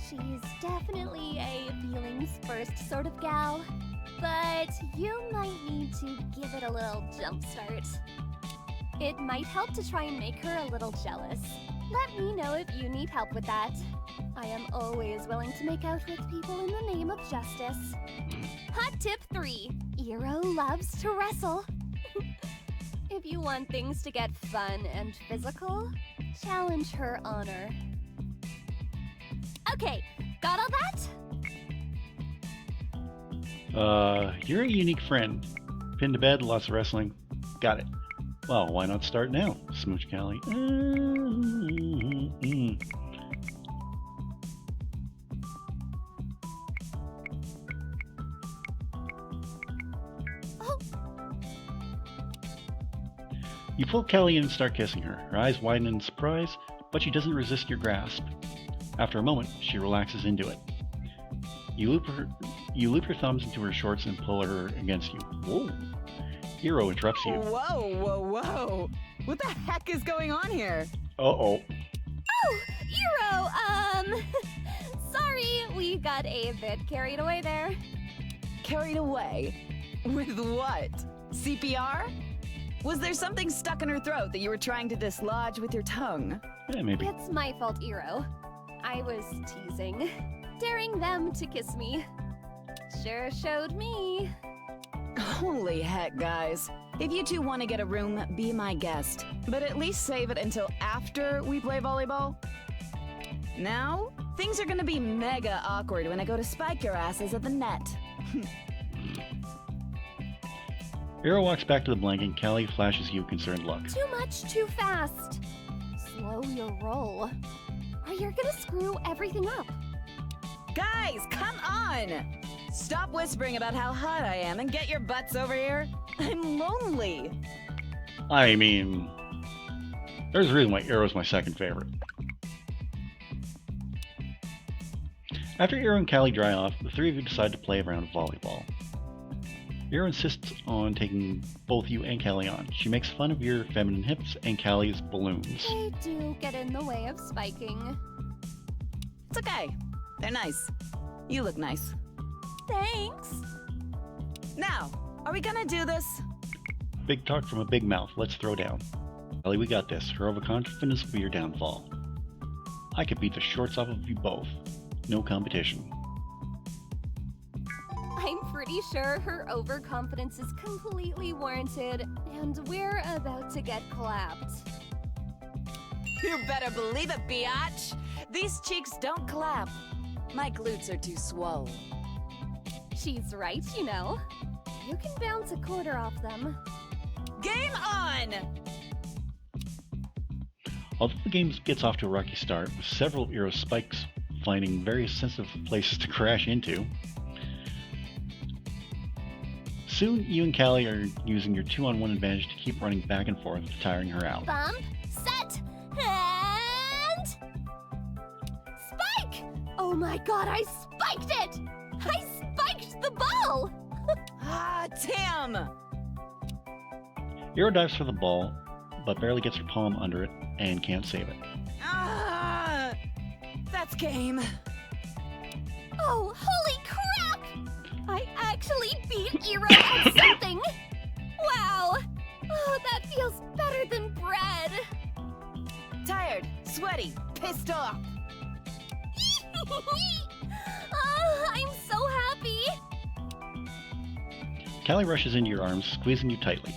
She's definitely a feelings first sort of gal, but you might need to give it a little jump start. It might help to try and make her a little jealous. Let me know if you need help with that. I am always willing to make out with people in the name of justice. Hot tip 3. Iro loves to wrestle. If you want things to get fun and physical, challenge her honor. Okay, got all that? You're a unique friend. Pinned to bed, lots of wrestling. Got it. Well, why not start now? Smooch Callie. Oh, You pull Callie in and start kissing her. Her eyes widen in surprise, but she doesn't resist your grasp. After a moment, she relaxes into it. You loop your thumbs into her shorts and pull her against you. Whoa! Iro interrupts you. Whoa. What the heck is going on here? Uh-oh. oh, Iro, sorry, we got a bit carried away there. Carried away? With what? CPR? Was there something stuck in her throat that you were trying to dislodge with your tongue? Yeah, maybe. It's my fault, Iro. I was teasing, daring them to kiss me. Sure showed me. Holy heck, guys. If you two want to get a room, be my guest. But at least save it until after we play volleyball. Now, things are gonna be mega awkward when I go to spike your asses at the net. Iro walks back to the blanket and Callie flashes you a concerned look. Too much, too fast. Slow your roll, or you're gonna screw everything up. Guys, come on! Stop whispering about how hot I am and get your butts over here. I'm lonely. I mean, there's a reason why Iro's my second favorite. After Iro and Callie dry off, the three of you decide to play a round of volleyball. Iro insists on taking both you and Callie on. She makes fun of your feminine hips and Callie's balloons. They do get in the way of spiking. It's okay. They're nice. You look nice. Thanks. Now, are we gonna do this? Big talk from a big mouth. Let's throw down. Callie, we got this. Her overconfidence will be your downfall. I could beat the shorts off of you both. No competition. I'm pretty sure her overconfidence is completely warranted, and we're about to get clapped. You better believe it, biatch! These cheeks don't clap. My glutes are too swole. She's right, you know. You can bounce a quarter off them. Game on! Although the game gets off to a rocky start, with several of Iro's spikes finding various sensitive places to crash into, soon you and Callie are using your 2-on-1 advantage to keep running back and forth, tiring her out. Bump, set, and... Spike! Oh my god, I spiked it! I spiked the ball! Ah, damn! Iro dives for the ball, but barely gets her palm under it and can't save it. Ah! That's game. Oh, holy crap! I actually beat Iro at something! Wow! Oh, that feels better than bread! Tired, sweaty, pissed off. Oh, I'm so happy! Callie rushes into your arms, squeezing you tightly.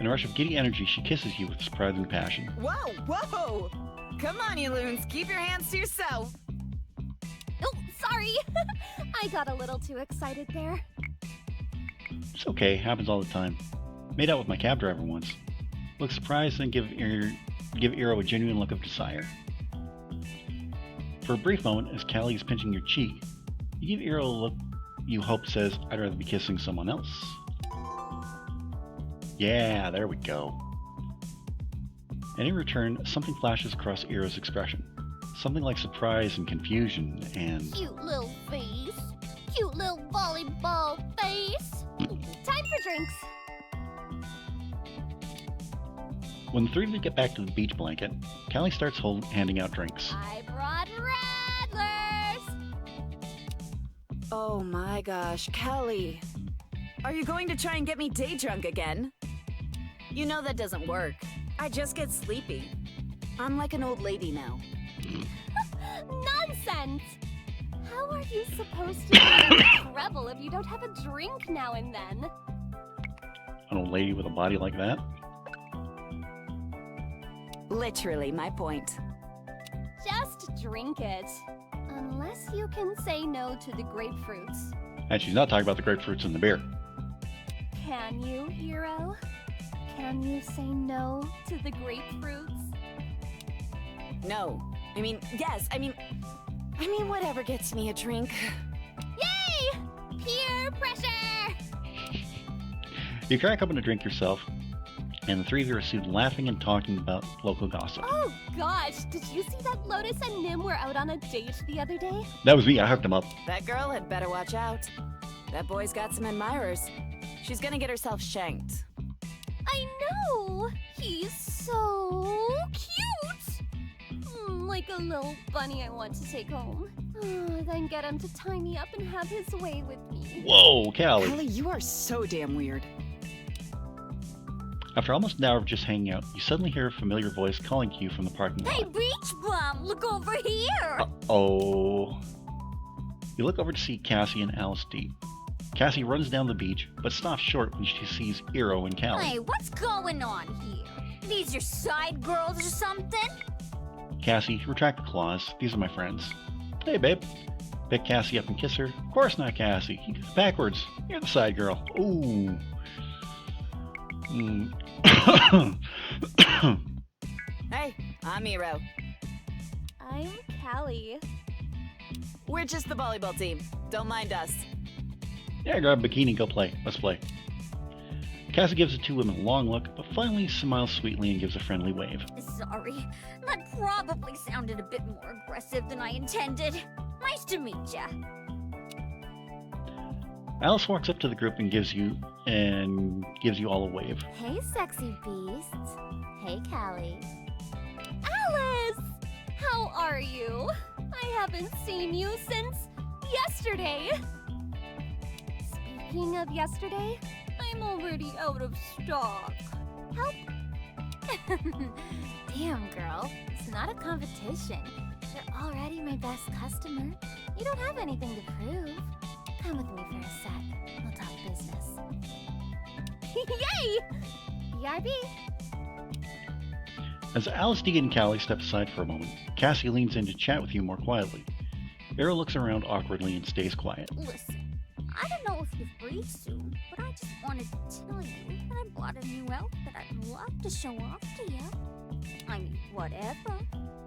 In a rush of giddy energy, she kisses you with surprising passion. Whoa, whoa! Come on, you loons, keep your hands to yourself. Oh, sorry! I got a little too excited there. It's okay, happens all the time. Made out with my cab driver once. Look surprised and give Iro a genuine look of desire. For a brief moment, as Callie is pinching your cheek, you give Iro a look you hope says, I'd rather be kissing someone else. Yeah, there we go. And in return, something flashes across Iro's expression. Something like surprise and confusion and... Cute little face. Cute little volleyball face. Time for drinks. When the three of you get back to the beach blanket, Callie starts handing out drinks. I brought Rattlers. Oh my gosh, Callie. Are you going to try and get me day drunk again? You know that doesn't work. I just get sleepy. I'm like an old lady now. Nonsense! How are you supposed to be trouble if you don't have a drink now and then? An old lady with a body like that? Literally my point. Just drink it. Unless you can say no to the grapefruits. And she's not talking about the grapefruits in the beer. Can you, Iro? Can you say no to the grapefruits? No. I mean, yes. I mean, whatever gets me a drink. Yay! Peer pressure! You crack open a drink yourself, and the three of you are soon laughing and talking about local gossip. Oh gosh, did you see that Lotus and Nim were out on a date the other day? That was me, I hooked him up. That girl had better watch out. That boy's got some admirers. She's gonna get herself shanked. I know! He's so cute! Like a little bunny I want to take home. Then get him to tie me up and have his way with me. Whoa, Callie. Callie, you are so damn weird. After almost an hour of just hanging out, you suddenly hear a familiar voice calling to you from the parking lot. Hey, beach bum, look over here! Uh-oh. You look over to see Cassie and Alice D. Cassie runs down the beach, but stops short when she sees Eero and Callie. Hey, what's going on here? These your side girls or something? Cassie, retract the claws. These are my friends. Hey, babe. Pick Cassie up and kiss her. Of course not, Cassie. You did it backwards. You're the side girl. Ooh. Hey, I'm Eero. I'm Callie. We're just the volleyball team. Don't mind us. Yeah, grab a bikini, go play. Let's play. Cassie gives the two women a long look, but finally smiles sweetly and gives a friendly wave. Sorry, that probably sounded a bit more aggressive than I intended. Nice to meet ya. Alice walks up to the group and gives you all a wave. Hey, sexy beasts. Hey, Callie. Alice! How are you? I haven't seen you since yesterday. Speaking of yesterday, I'm already out of stock. Help? Damn, girl. It's not a competition. You're already my best customer. You don't have anything to prove. Come with me for a sec. We'll talk business. Yay! BRB. As Alice, D, and Callie step aside for a moment, Cassie leans in to chat with you more quietly. Eero looks around awkwardly and stays quiet. Listen, I don't know if you're free soon, but I just wanted to tell you that I bought a new outfit I'd love to show off to you. I mean, whatever.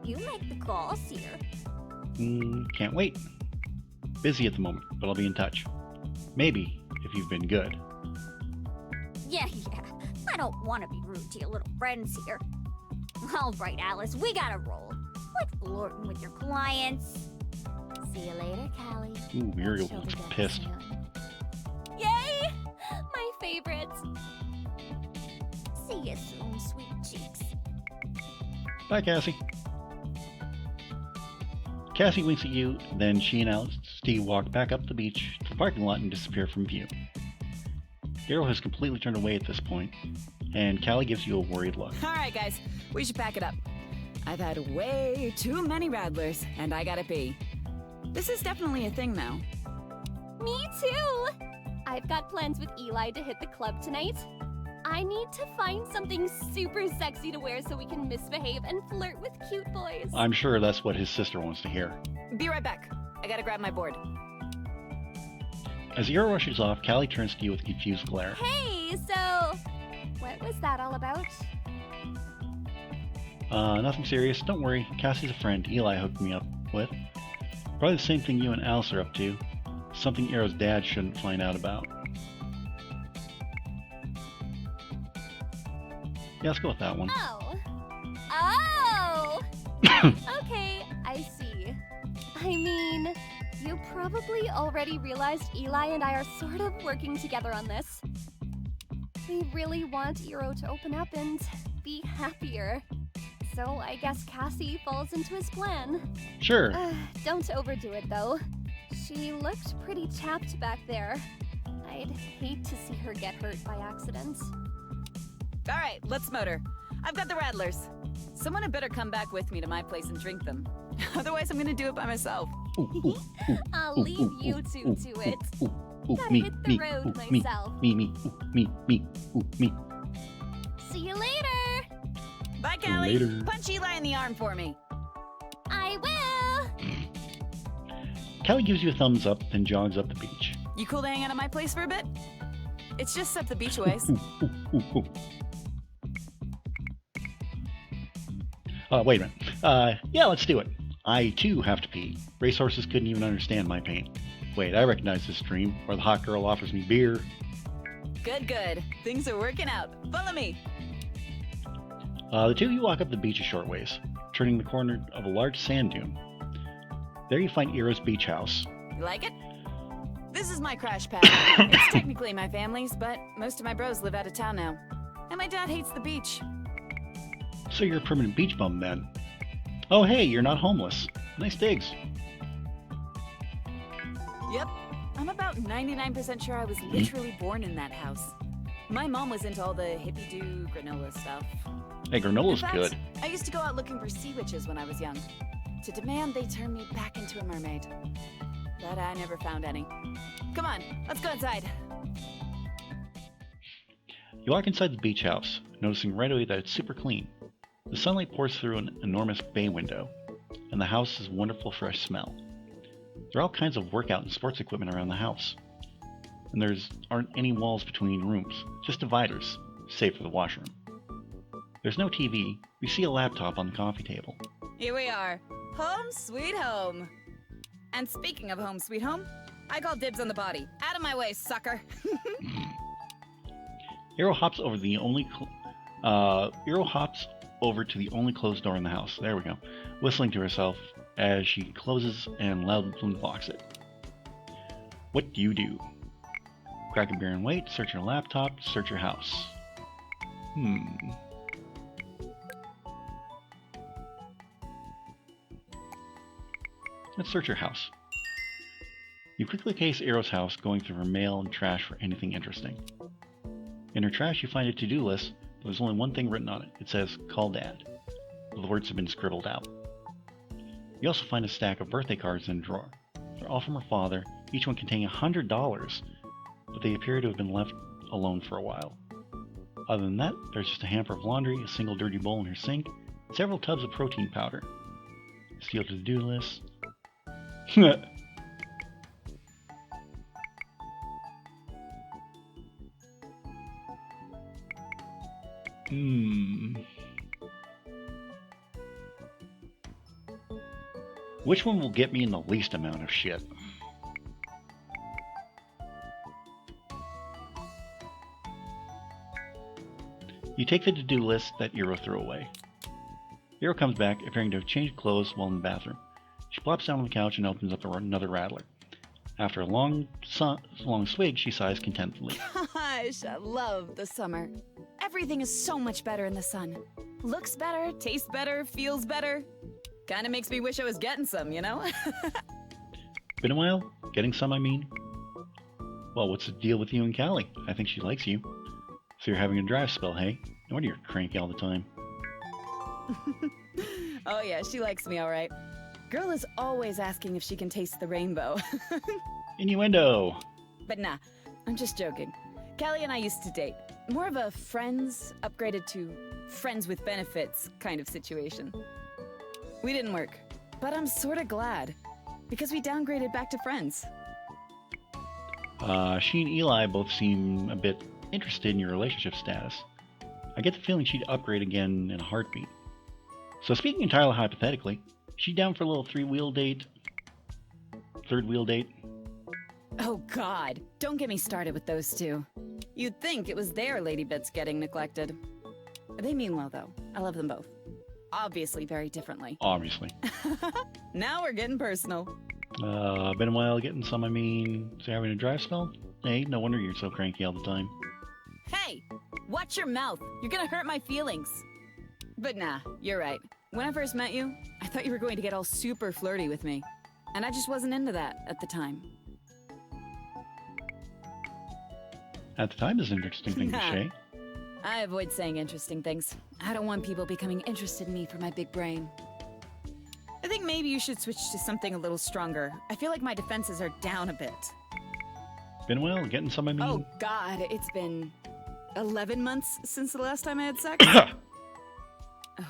You make the calls here. Can't wait. Busy at the moment, but I'll be in touch. Maybe, if you've been good. Yeah. I don't want to be rude to your little friends here. All right, Alice, we gotta roll. Quit flirting with your clients. See you later, Callie. Ooh, Muriel looks pissed. Yay! My favorite. See you soon, sweet cheeks. Bye, Cassie. Cassie winks at you, then she and Alice D walk back up the beach to the parking lot and disappear from view. Eero has completely turned away at this point, and Callie gives you a worried look. All right, guys, we should pack it up. I've had way too many rattlers, and I gotta pee. This is definitely a thing now. Me too! I've got plans with Eli to hit the club tonight. I need to find something super sexy to wear so we can misbehave and flirt with cute boys. I'm sure that's what his sister wants to hear. Be right back. I gotta grab my board. As Eero rushes off, Callie turns to you with a confused glare. Hey, so what was that all about? Nothing serious. Don't worry. Cassie's a friend Eli hooked me up with. Probably the same thing you and Alice are up to. Something Eero's dad shouldn't find out about. Yeah, let's go with that one. Oh! Okay, I see. I mean, you probably already realized Eli and I are sort of working together on this. We really want Eero to open up and be happier. So I guess Cassie falls into his plan. Sure. Don't overdo it, though. She looked pretty chapped back there. I'd hate to see her get hurt by accident. All right, let's motor. I've got the rattlers. Someone had better come back with me to my place and drink them. Otherwise, I'm gonna do it by myself. I'll leave you two to it. Gotta me, hit the me, road ooh, myself. Me, ooh, me. See you later! Bye, Callie. Later. Punch Eli in the arm for me. I will! Callie gives you a thumbs up, then jogs up the beach. You cool to hang out at my place for a bit? It's just up the beach ways. Ooh. Wait a minute. Yeah, let's do it. I, too, have to pee. Racehorses couldn't even understand my pain. Wait, I recognize this dream, where the hot girl offers me beer. Good. Things are working out. Follow me. The two of you walk up the beach a short ways, turning the corner of a large sand dune. There you find Eero's beach house. You like it? This is my crash pad. It's technically my family's, but most of my bros live out of town now. And my dad hates the beach. So you're a permanent beach bum, then. Oh, hey, you're not homeless. Nice digs. Yep. I'm about 99% sure I was literally born in that house. My mom was into all the hippie-doo granola stuff. Hey, In granola's fact, good. I used to go out looking for sea witches when I was young, to demand they turn me back into a mermaid. But I never found any. Come on, let's go inside. You walk inside the beach house, noticing right away that it's super clean. The sunlight pours through an enormous bay window, and the house has a wonderful fresh smell. There are all kinds of workout and sports equipment around the house. And aren't any walls between rooms, just dividers, save for the washroom. There's no TV. We see a laptop on the coffee table. Here we are. Home sweet home. And speaking of home sweet home, I call dibs on the body. Out of my way, sucker. Hero hops over to the only closed door in the house. There we go. Whistling to herself as she closes and loudly locks it. What do you do? Crack a beer and wait, search your laptop, search your house. Let's search your house. You quickly case Aero's house, going through her mail and trash for anything interesting. In her trash, you find a to-do list, but there's only one thing written on it. It says, "Call Dad." The words have been scribbled out. You also find a stack of birthday cards in a drawer. They're all from her father, each one containing $100, but they appear to have been left alone for a while. Other than that, there's just a hamper of laundry, a single dirty bowl in her sink, and several tubs of protein powder. Steal to-do list. Which one will get me in the least amount of shit? You take the to-do list that Eero threw away. Eero comes back, appearing to have changed clothes while in the bathroom. She plops down on the couch and opens up another rattler. After a long swig, she sighs contentedly. Gosh, I love the summer. Everything is so much better in the sun. Looks better, tastes better, feels better. Kinda makes me wish I was getting some, you know? Been a while? Getting some, I mean? Well, what's the deal with you and Callie? I think she likes you. So you're having a drive spell, hey? No wonder you're cranky all the time. Oh yeah, she likes me alright. Girl is always asking if she can taste the rainbow. Innuendo! But nah, I'm just joking. Callie and I used to date. More of a friends upgraded to friends with benefits kind of situation. We didn't work, but I'm sorta glad, because we downgraded back to friends. She and Eli both seem a bit interested in your relationship status. I get the feeling she'd upgrade again in a heartbeat. So speaking entirely hypothetically, she down for a little third wheel date? Oh god, don't get me started with those two. You'd think it was their lady bits getting neglected. They mean well though. I love them both. Obviously very differently. Obviously. Now we're getting personal. Been a while getting some, I mean, so having a drive spell? Hey, no wonder you're so cranky all the time. Hey! Watch your mouth! You're gonna hurt my feelings! But nah, you're right. When I first met you, I thought you were going to get all super flirty with me. And I just wasn't into that at the time. At the time is an interesting thing to say. I avoid saying interesting things. I don't want people becoming interested in me for my big brain. I think maybe you should switch to something a little stronger. I feel like my defenses are down a bit. Been a while getting some, I mean? Oh god, it's been 11 months since the last time I had sex?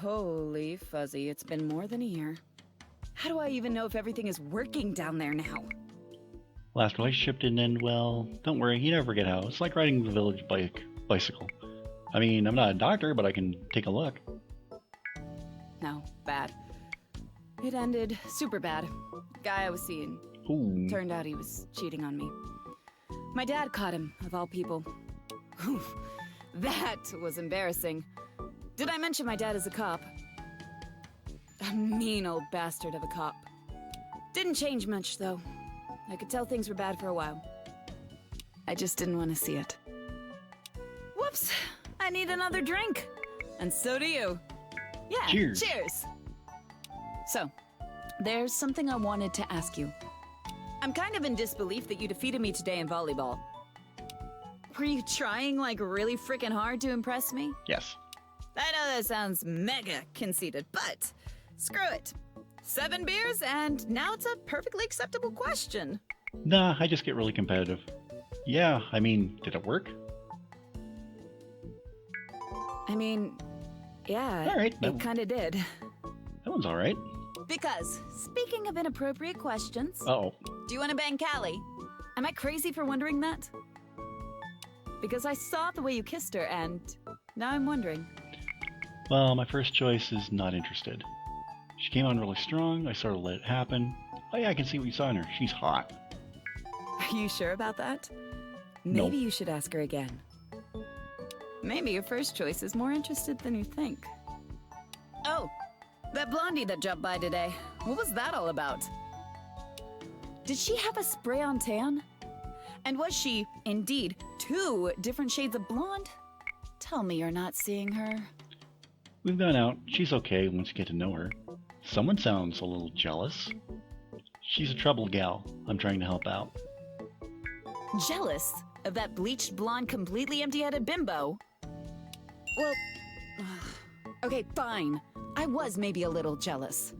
Holy fuzzy, it's been more than a year. How do I even know if everything is working down there now? Last relationship didn't end well. Don't worry, you never forget how. It's like riding the village bicycle. I mean, I'm not a doctor, but I can take a look. No, bad. It ended super bad. Guy I was seeing. Ooh. Turned out he was cheating on me. My dad caught him, of all people. Oof, that was embarrassing. Did I mention my dad is a cop? A mean old bastard of a cop. Didn't change much, though. I could tell things were bad for a while. I just didn't want to see it. Whoops! I need another drink! And so do you. Yeah, cheers! Cheers! So, there's something I wanted to ask you. I'm kind of in disbelief that you defeated me today in volleyball. Were you trying like really freaking hard to impress me? Yes. I know that sounds mega conceited, but screw it. 7 beers and now it's a perfectly acceptable question. Nah, I just get really competitive. Yeah, I mean, did it work? I mean, yeah, Alright, it kinda did. That one's alright. Because, speaking of inappropriate questions, Uh-oh. do you want to bang Callie? Am I crazy for wondering that? Because I saw the way you kissed her, and now I'm wondering. Well, my first choice is not interested. She came on really strong, I sort of let it happen. Oh yeah, I can see what you saw in her. She's hot. Are you sure about that? No. Maybe you should ask her again. Maybe your first choice is more interested than you think. Oh, that blondie that jumped by today. What was that all about? Did she have a spray-on tan? And was she, indeed, 2 different shades of blonde? Tell me you're not seeing her. We've gone out. She's okay once you get to know her. Someone sounds a little jealous. She's a troubled gal. I'm trying to help out. Jealous of that bleached blonde, completely empty-headed bimbo? Well, okay, fine. I was maybe a little jealous.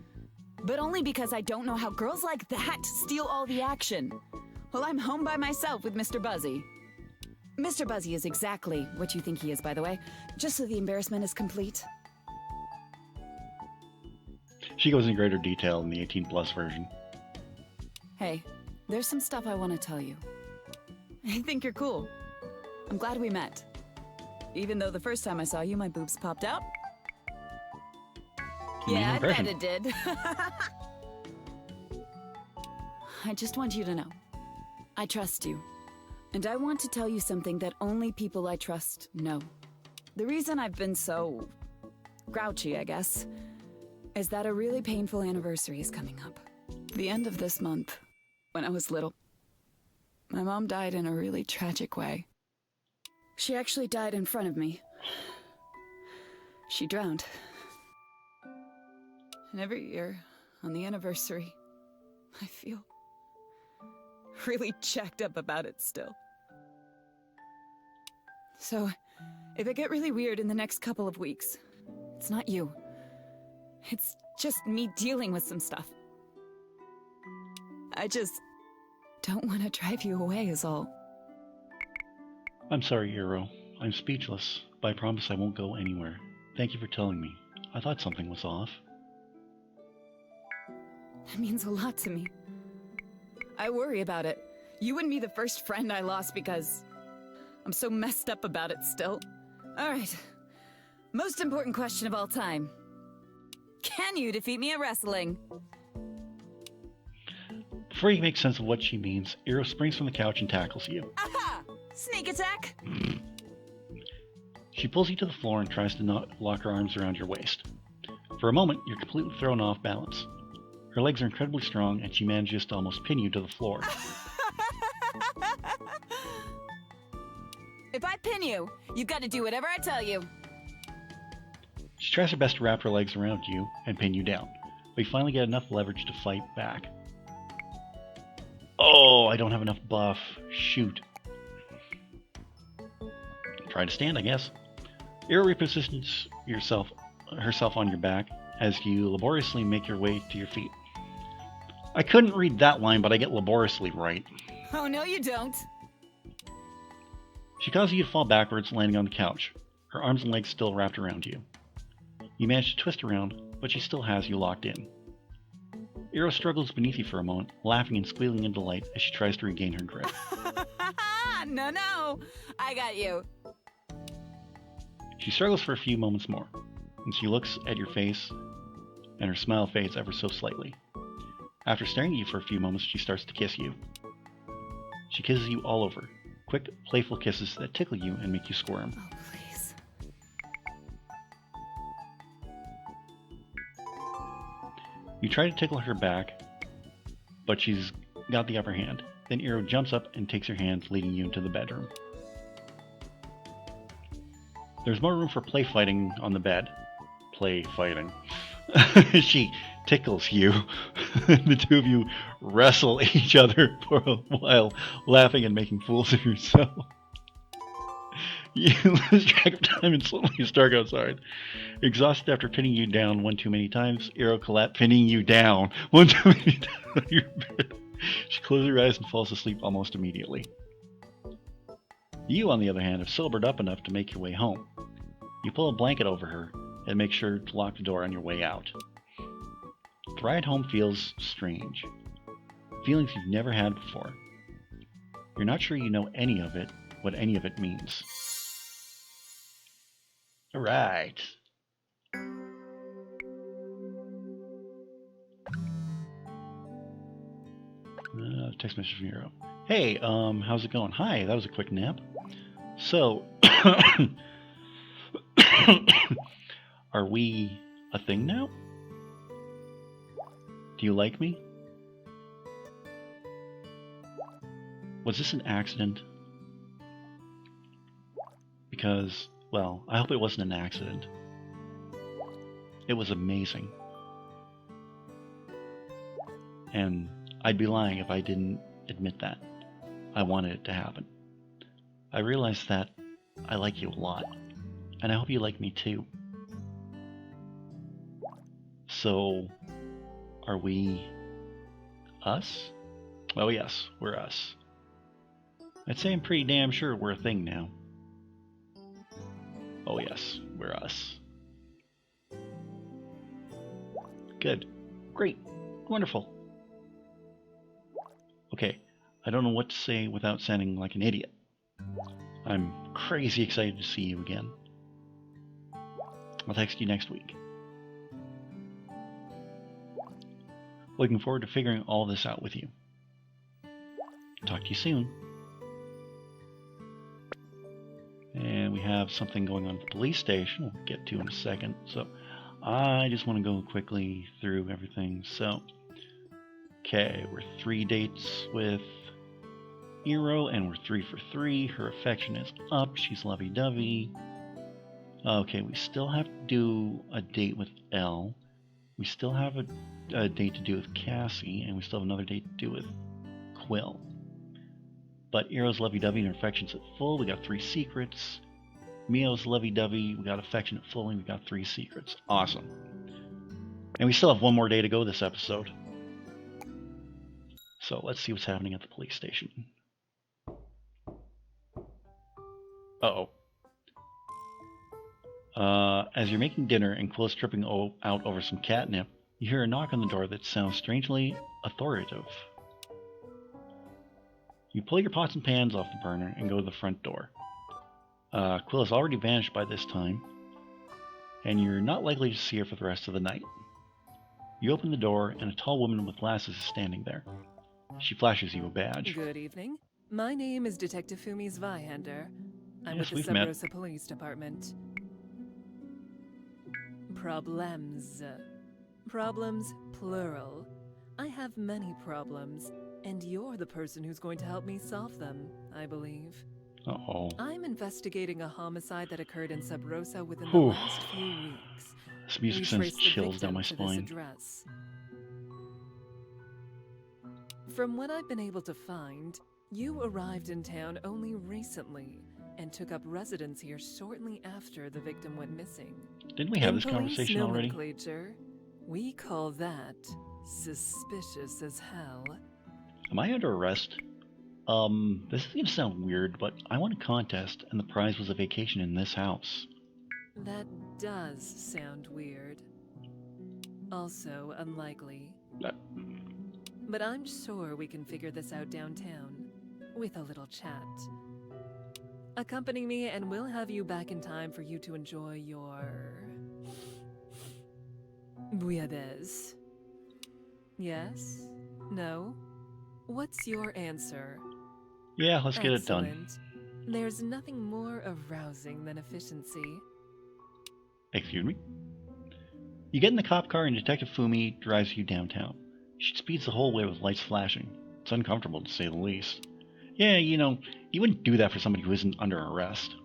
But only because I don't know how girls like that steal all the action. Well, I'm home by myself with Mr. Buzzy. Mr. Buzzy is exactly what you think he is, by the way, just so the embarrassment is complete. She goes in greater detail in the 18+ version. Hey, there's some stuff I want to tell you. I think you're cool. I'm glad we met. Even though the first time I saw you, my boobs popped out. Yeah, I bet it did. I just want you to know. I trust you. And I want to tell you something that only people I trust know. The reason I've been so grouchy, I guess, is that a really painful anniversary is coming up. The end of this month, when I was little. My mom died in a really tragic way. She actually died in front of me. She drowned. And every year, on the anniversary, I feel really jacked up about it still. So, if I get really weird in the next couple of weeks, it's not you. It's just me dealing with some stuff. I just don't want to drive you away is all. I'm sorry, Hero. I'm speechless, but I promise I won't go anywhere. Thank you for telling me. I thought something was off. That means a lot to me. I worry about it. You wouldn't be the first friend I lost because I'm so messed up about it still. Alright. Most important question of all time. Can you defeat me at wrestling? Before you make sense of what she means, Hero springs from the couch and tackles you. Aha! Sneak attack! She pulls you to the floor and tries to lock her arms around your waist. For a moment, you're completely thrown off balance. Her legs are incredibly strong, and she manages to almost pin you to the floor. If I pin you, you've got to do whatever I tell you. She tries her best to wrap her legs around you and pin you down, but you finally get enough leverage to fight back. Oh, I don't have enough buff. Shoot. Try to stand, I guess. Hero repositions herself on your back as you laboriously make your way to your feet. I couldn't read that line, but I get laboriously right. Oh, no you don't. She causes you to fall backwards, landing on the couch, her arms and legs still wrapped around you. You manage to twist around, but she still has you locked in. Hero struggles beneath you for a moment, laughing and squealing in delight as she tries to regain her grip. No, I got you. She struggles for a few moments more, and she looks at your face, and her smile fades ever so slightly. After staring at you for a few moments, she starts to kiss you. She kisses you all over, quick, playful kisses that tickle you and make you squirm. Oh, please. You try to tickle her back, but she's got the upper hand. Then Hero jumps up and takes your hand, leading you into the bedroom. There's more room for play fighting on the bed. Play fighting. She tickles you. The two of you wrestle each other for a while, laughing and making fools of yourself. You lose track of time and suddenly it's dark outside. Exhausted after pinning you down one too many times, Arrow collapsed, pinning you down one too many times on your bed. She closes her eyes and falls asleep almost immediately. You, on the other hand, have sobered up enough to make your way home. You pull a blanket over her and make sure to lock the door on your way out. The ride home feels strange. Feelings you've never had before. You're not sure you know any of it, what any of it means. Alright. Text message from Hero. Hey, how's it going? Hi, that was a quick nap. So, are we a thing now? Do you like me? Was this an accident? Because, well, I hope it wasn't an accident. It was amazing. And I'd be lying if I didn't admit that. I wanted it to happen. I realized that I like you a lot, and I hope you like me too. So, are we us? Oh yes, we're us. I'd say I'm pretty damn sure we're a thing now. Oh yes, we're us. Good. Great. Wonderful. Okay, I don't know what to say without sounding like an idiot. I'm crazy excited to see you again. I'll text you next week. Looking forward to figuring all this out with you. Talk to you soon. And we have something going on at the police station we'll get to in a second. So I just want to go quickly through everything. So, okay, we're 3 dates with Hero, and we're 3 for 3. Her affection is up. She's lovey-dovey. Okay, we still have to do a date with Elle. We still have a date to do with Cassie, and we still have another date to do with Quill. But Hero's lovey-dovey and her affection's at full. We got 3 secrets. Mio's lovey-dovey. We got affection at full, and we got 3 secrets. Awesome. And we still have 1 more day to go this episode. So let's see what's happening at the police station. Uh-oh. As you're making dinner and Quill is tripping out over some catnip, you hear a knock on the door that sounds strangely authoritative. You pull your pots and pans off the burner and go to the front door. Quill has already vanished by this time, and you're not likely to see her for the rest of the night. You open the door, and a tall woman with glasses is standing there. She flashes you a badge. Good evening. My name is Detective Fumi Zweihander. I'm Yes, with the we've Sub met. Rosa Police Department. Problems. Problems, plural. I have many problems, and you're the person who's going to help me solve them, I believe. Uh-oh. I'm investigating a homicide that occurred in Sub Rosa within the Whew. last few weeks. This music We sends traced the chills down victim my to this spine. address. From what I've been able to find, you arrived in town only recently and took up residence here shortly after the victim went missing. Didn't we have In this police conversation already? nomenclature, we call that suspicious as hell. Am I under arrest? This is gonna sound weird, but I won a contest, and the prize was a vacation in this house. That does sound weird. Also unlikely. Uh, But I'm sure we can figure this out downtown, with a little chat. Accompany me and we'll have you back in time for you to enjoy your... bouillabaisse. Yes? No? What's your answer? Yeah, let's get it done. Excellent. There's nothing more arousing than efficiency. Excuse me? You get in the cop car and Detective Fumi drives you downtown. She speeds the whole way with lights flashing. It's uncomfortable, to say the least. Yeah, you know, you wouldn't do that for somebody who isn't under arrest.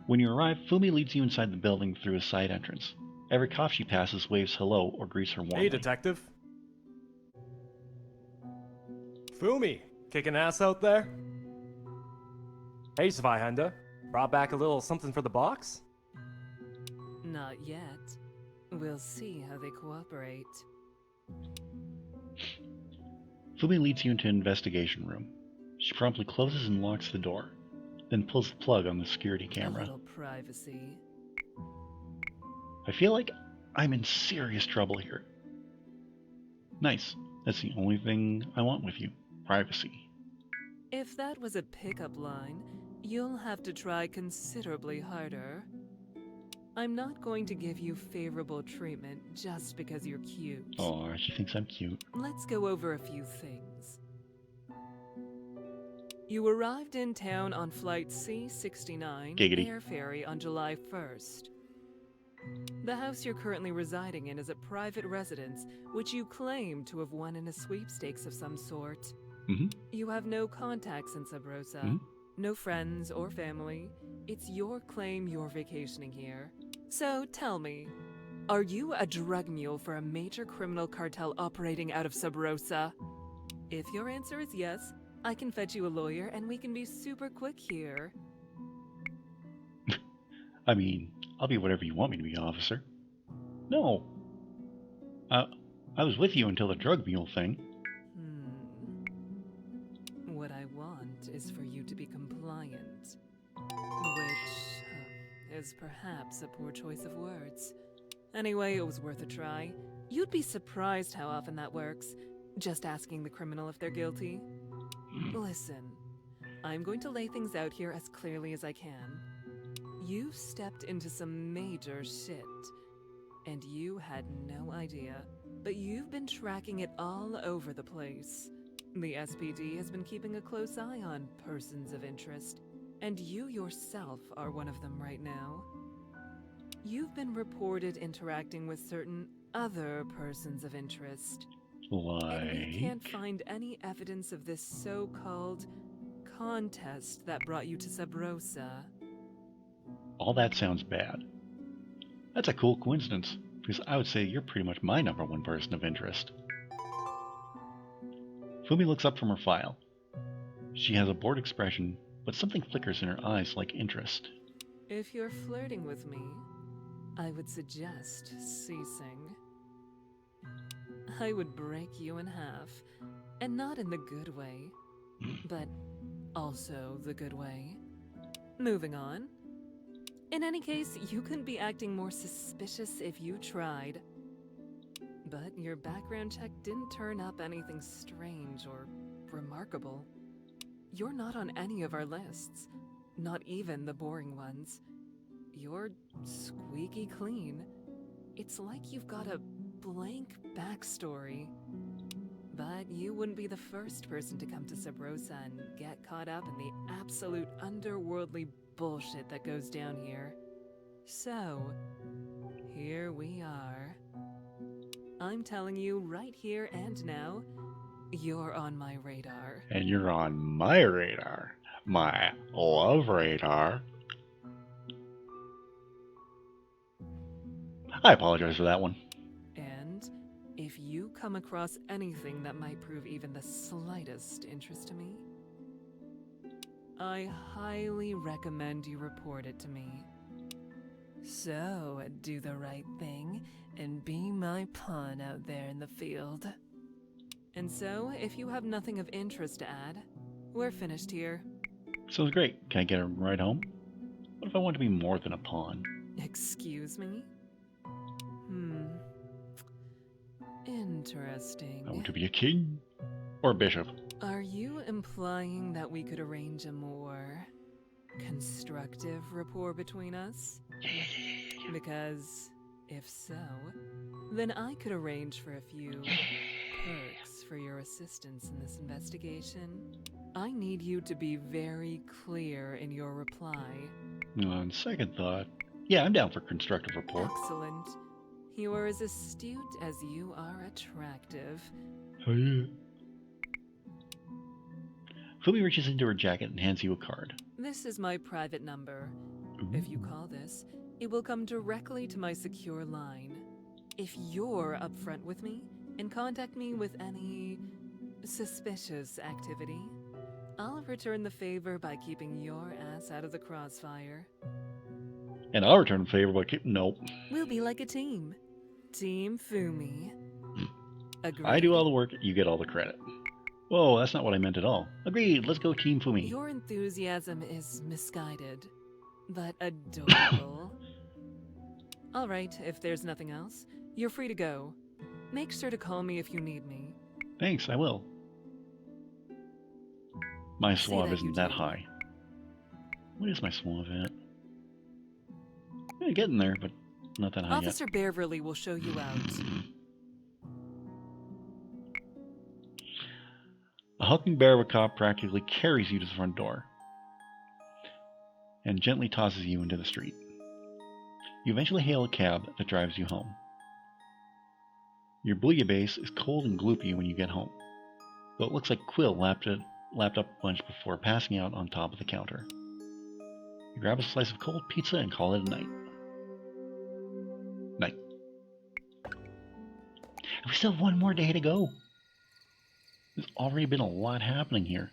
When you arrive, Fumi leads you inside the building through a side entrance. Every cop she passes waves hello or greets her warmly. Hey, Detective. Fumi, kicking ass out there? Hey, Zweihander. Brought back a little something for the box? Not yet. We'll see how they cooperate. Fumi leads you into an investigation room. She promptly closes and locks the door, then pulls the plug on the security A camera. little privacy. I feel like I'm in serious trouble here. Nice. That's the only thing I want with you. Privacy. If that was a pickup line, you'll have to try considerably harder. I'm not going to give you favorable treatment just because you're cute. Oh, she thinks I'm cute. Let's go over a few things. You arrived in town on flight C-69, Giggity. air ferry, on July 1st. The house you're currently residing in is a private residence, which you claim to have won in a sweepstakes of some sort. Mm-hmm. You have no contacts in Sub Rosa, Mhm. no friends or family. It's your claim you're vacationing here. So tell me, are you a drug mule for a major criminal cartel operating out of Sub Rosa? If your answer is yes, I can fetch you a lawyer and we can be super quick here. I mean, I'll be whatever you want me to be, officer. No. I was with you until the drug mule thing. What I want is for you to be compliant. Which is perhaps a poor choice of words. Anyway, it was worth a try. You'd be surprised how often that works. Just asking the criminal if they're guilty. Listen, I'm going to lay things out here as clearly as I can. You stepped into some major shit. And you had no idea. But you've been tracking it all over the place. The SPD has been keeping a close eye on persons of interest, and you yourself are one of them right now. You've been reported interacting with certain other persons of interest. And we can't find any evidence of this so-called contest that brought you to Sub Rosa. All that sounds bad. That's a cool coincidence, because I would say you're pretty much my #1 person of interest. Fumi looks up from her file. She has a bored expression, but something flickers in her eyes like interest. If you're flirting with me, I would suggest ceasing. I would break you in half, and not in the good way, but also the good way. Moving on. In any case, you couldn't be acting more suspicious if you tried. But your background check didn't turn up anything strange or remarkable. You're not on any of our lists, not even the boring ones. You're squeaky clean. It's like you've got a blank backstory. But you wouldn't be the first person to come to Sub Rosa and get caught up in the absolute underworldly bullshit that goes down here. So, here we are. I'm telling you right here and now, you're on my radar. And you're on my radar. My love radar. I apologize for that one. And if you come across anything that might prove even the slightest interest to me, I highly recommend you report it to me. So, do the right thing and be my pawn out there in the field. And so, if you have nothing of interest to add, we're finished here. Sounds great. Can I get a ride home? What if I want to be more than a pawn? Excuse me? Interesting. I want to be a king. Or a bishop. Are you implying that we could arrange a more constructive rapport between us? Because if so, then I could arrange for a few perks for your assistance in this investigation. I need you to be very clear in your reply. On second thought, yeah, I'm down for constructive rapport. Excellent. You are as astute as you are attractive. Oh yeah. Fumi reaches into her jacket and hands you a card. This is my private number. If you call this, it will come directly to my secure line. If you're upfront with me and contact me with any suspicious activity, I'll return the favor by keeping your ass out of the crossfire. And I'll return the favor by keeping... Nope. We'll be like a team. Team Fumi. Agreed. I do all the work, you get all the credit. Whoa, that's not what I meant at all. Agreed, let's go Team Fumi. Your enthusiasm is misguided, but adorable. All right, if there's nothing else, you're free to go. Make sure to call me if you need me. Thanks, I will. My Say suave that, isn't you that do. high. What is my suave at? Yeah, getting there, but not that high Officer Beverly will show you out. yet. A hulking bear of a cop practically carries you to the front door and gently tosses you into the street. You eventually hail a cab that drives you home. Your bouillabaisse is cold and gloopy when you get home, though it looks like Quill lapped up a bunch before passing out on top of the counter. You grab a slice of cold pizza and call it a night. Night. And we still have one more day to go. There's already been a lot happening here.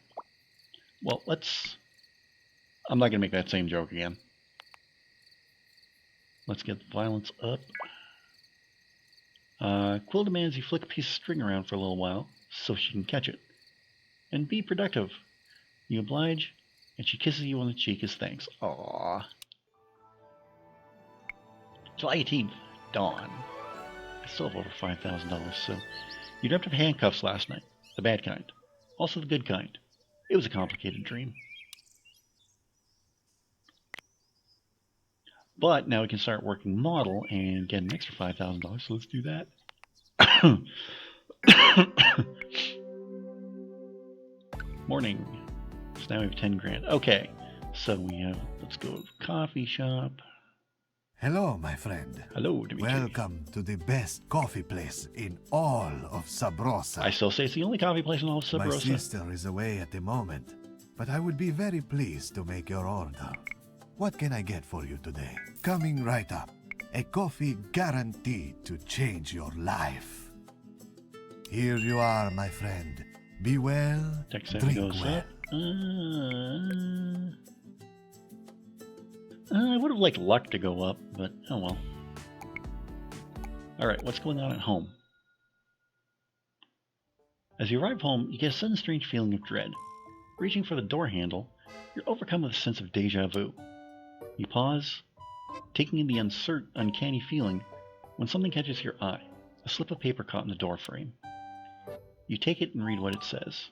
Well, I'm not going to make that same joke again. Let's get the violence up. Quill demands you flick a piece of string around for a little while so she can catch it. And be productive. You oblige, and she kisses you on the cheek as thanks. Aww. July 18th, dawn. I still have over $5,000, so you dreamt of handcuffs last night. The bad kind. Also the good kind. It was a complicated dream. But now we can start working model and get an extra $5,000, so let's do that. Morning. So now we have 10 grand. Okay. So we have, let's go to coffee shop. Hello, my friend. Hello, Dimitri. Welcome to the best coffee place in all of Sabrosa. I still say it's the only coffee place in all of My Sabrosa. sister is away at the moment, but I would be very pleased to make your order. What can I get for you today? Coming right up. A coffee guaranteed to change your life. Here you are, my friend. Be well, Text that drink goes well. up. I would have liked luck to go up, but oh well. Alright, what's going on at home? As you arrive home, you get a sudden strange feeling of dread. Reaching for the door handle, you're overcome with a sense of deja vu. You pause, taking in the uncanny feeling, when something catches your eye, a slip of paper caught in the door frame. You take it and read what it says.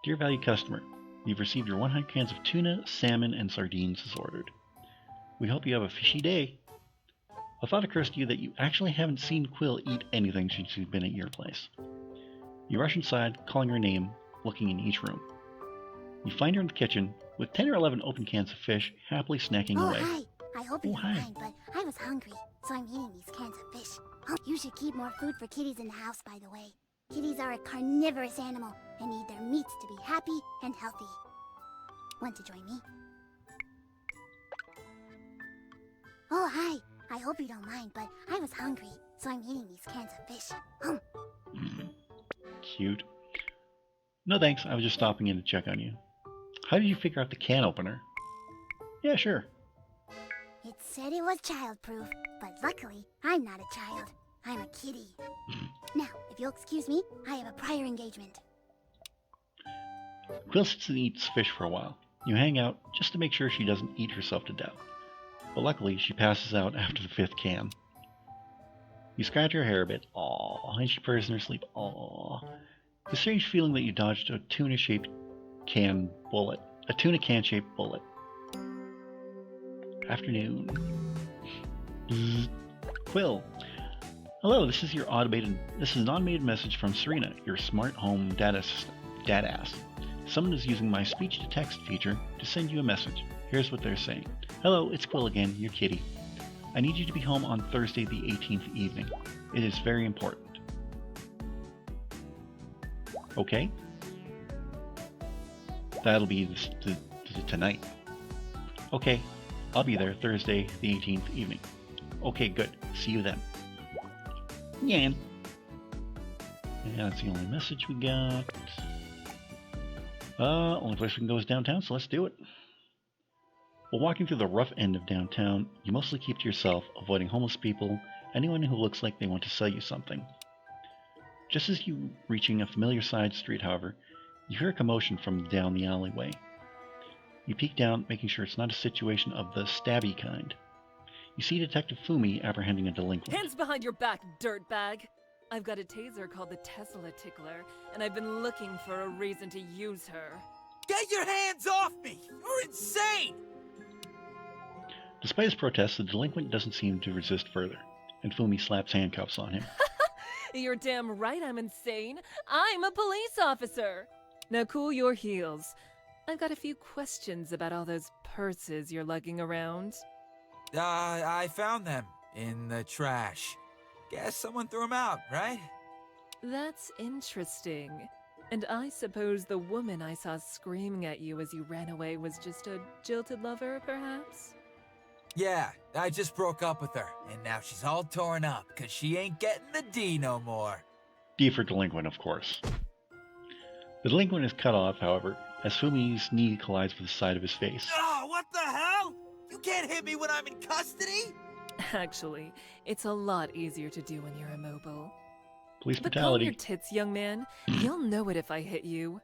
Dear valued customer, you've received your 100 cans of tuna, salmon, and sardines as ordered. We hope you have a fishy day. A thought occurs to you that you actually haven't seen Quill eat anything since she's been at your place. You rush inside, calling her name, looking in each room. You find her in the kitchen, with 10 or 11 open cans of fish, happily snacking Oh, away. hi. I hope you Oh, don't hi. mind, but I was hungry, so I'm eating these cans of fish. Oh, you should keep more food for kitties in the house, by the way. Kitties are a carnivorous animal and need their meats to be happy and healthy. Want to join me? Oh, hi. I hope you don't mind, but I was hungry, so I'm eating these cans of fish. Cute. No thanks, I was just stopping in to check on you. How did you figure out the can opener? Yeah, sure. It said it was childproof, but luckily, I'm not a child. I'm a kitty. Now, if you'll excuse me, I have a prior engagement. Quill sits and eats fish for a while. You hang out just to make sure she doesn't eat herself to death. But luckily, she passes out after the 5th can. You scratch her hair a bit, aww, and she purrs in her sleep, aww. The strange feeling that you dodged a tuna-shaped can bullet. A tuna can-shaped bullet. Afternoon. Bzz. Quill. Hello, this is an automated message from Serena, your smart home dadass. Someone is using my speech-to-text feature to send you a message. Here's what they're saying. Hello, it's Quill again, your kitty. I need you to be home on Thursday the 18th evening. It is very important. Okay? That'll be tonight. Okay, I'll be there Thursday the 18th evening. Okay, good. See you then. Yeah. Yeah, that's the only message we got. Only place we can go is downtown, so let's do it. While walking through the rough end of downtown, you mostly keep to yourself, avoiding homeless people, anyone who looks like they want to sell you something. Just as you reaching a familiar side street, however, you hear a commotion from down the alleyway. You peek down, making sure it's not a situation of the stabby kind. You see Detective Fumi apprehending a delinquent. Hands behind your back, dirtbag! I've got a taser called the Tesla Tickler, and I've been looking for a reason to use her. Get your hands off me! You're insane! Despite his protests, the delinquent doesn't seem to resist further, and Fumi slaps handcuffs on him. You're damn right I'm insane. I'm a police officer. Now cool your heels. I've got a few questions about all those purses you're lugging around. I found them in the trash. Guess someone threw them out, right? That's interesting. And I suppose the woman I saw screaming at you as you ran away was just a jilted lover, perhaps? Yeah, I just broke up with her, and now she's all torn up, 'cause she ain't getting the D no more. D for delinquent, of course. The delinquent is cut off, however, as Fumi's knee collides with the side of his face. Oh, what the hell? You can't hit me when I'm in custody? Actually, it's a lot easier to do when you're immobile. Police But calm brutality. your tits, young man. You'll know it if I hit you.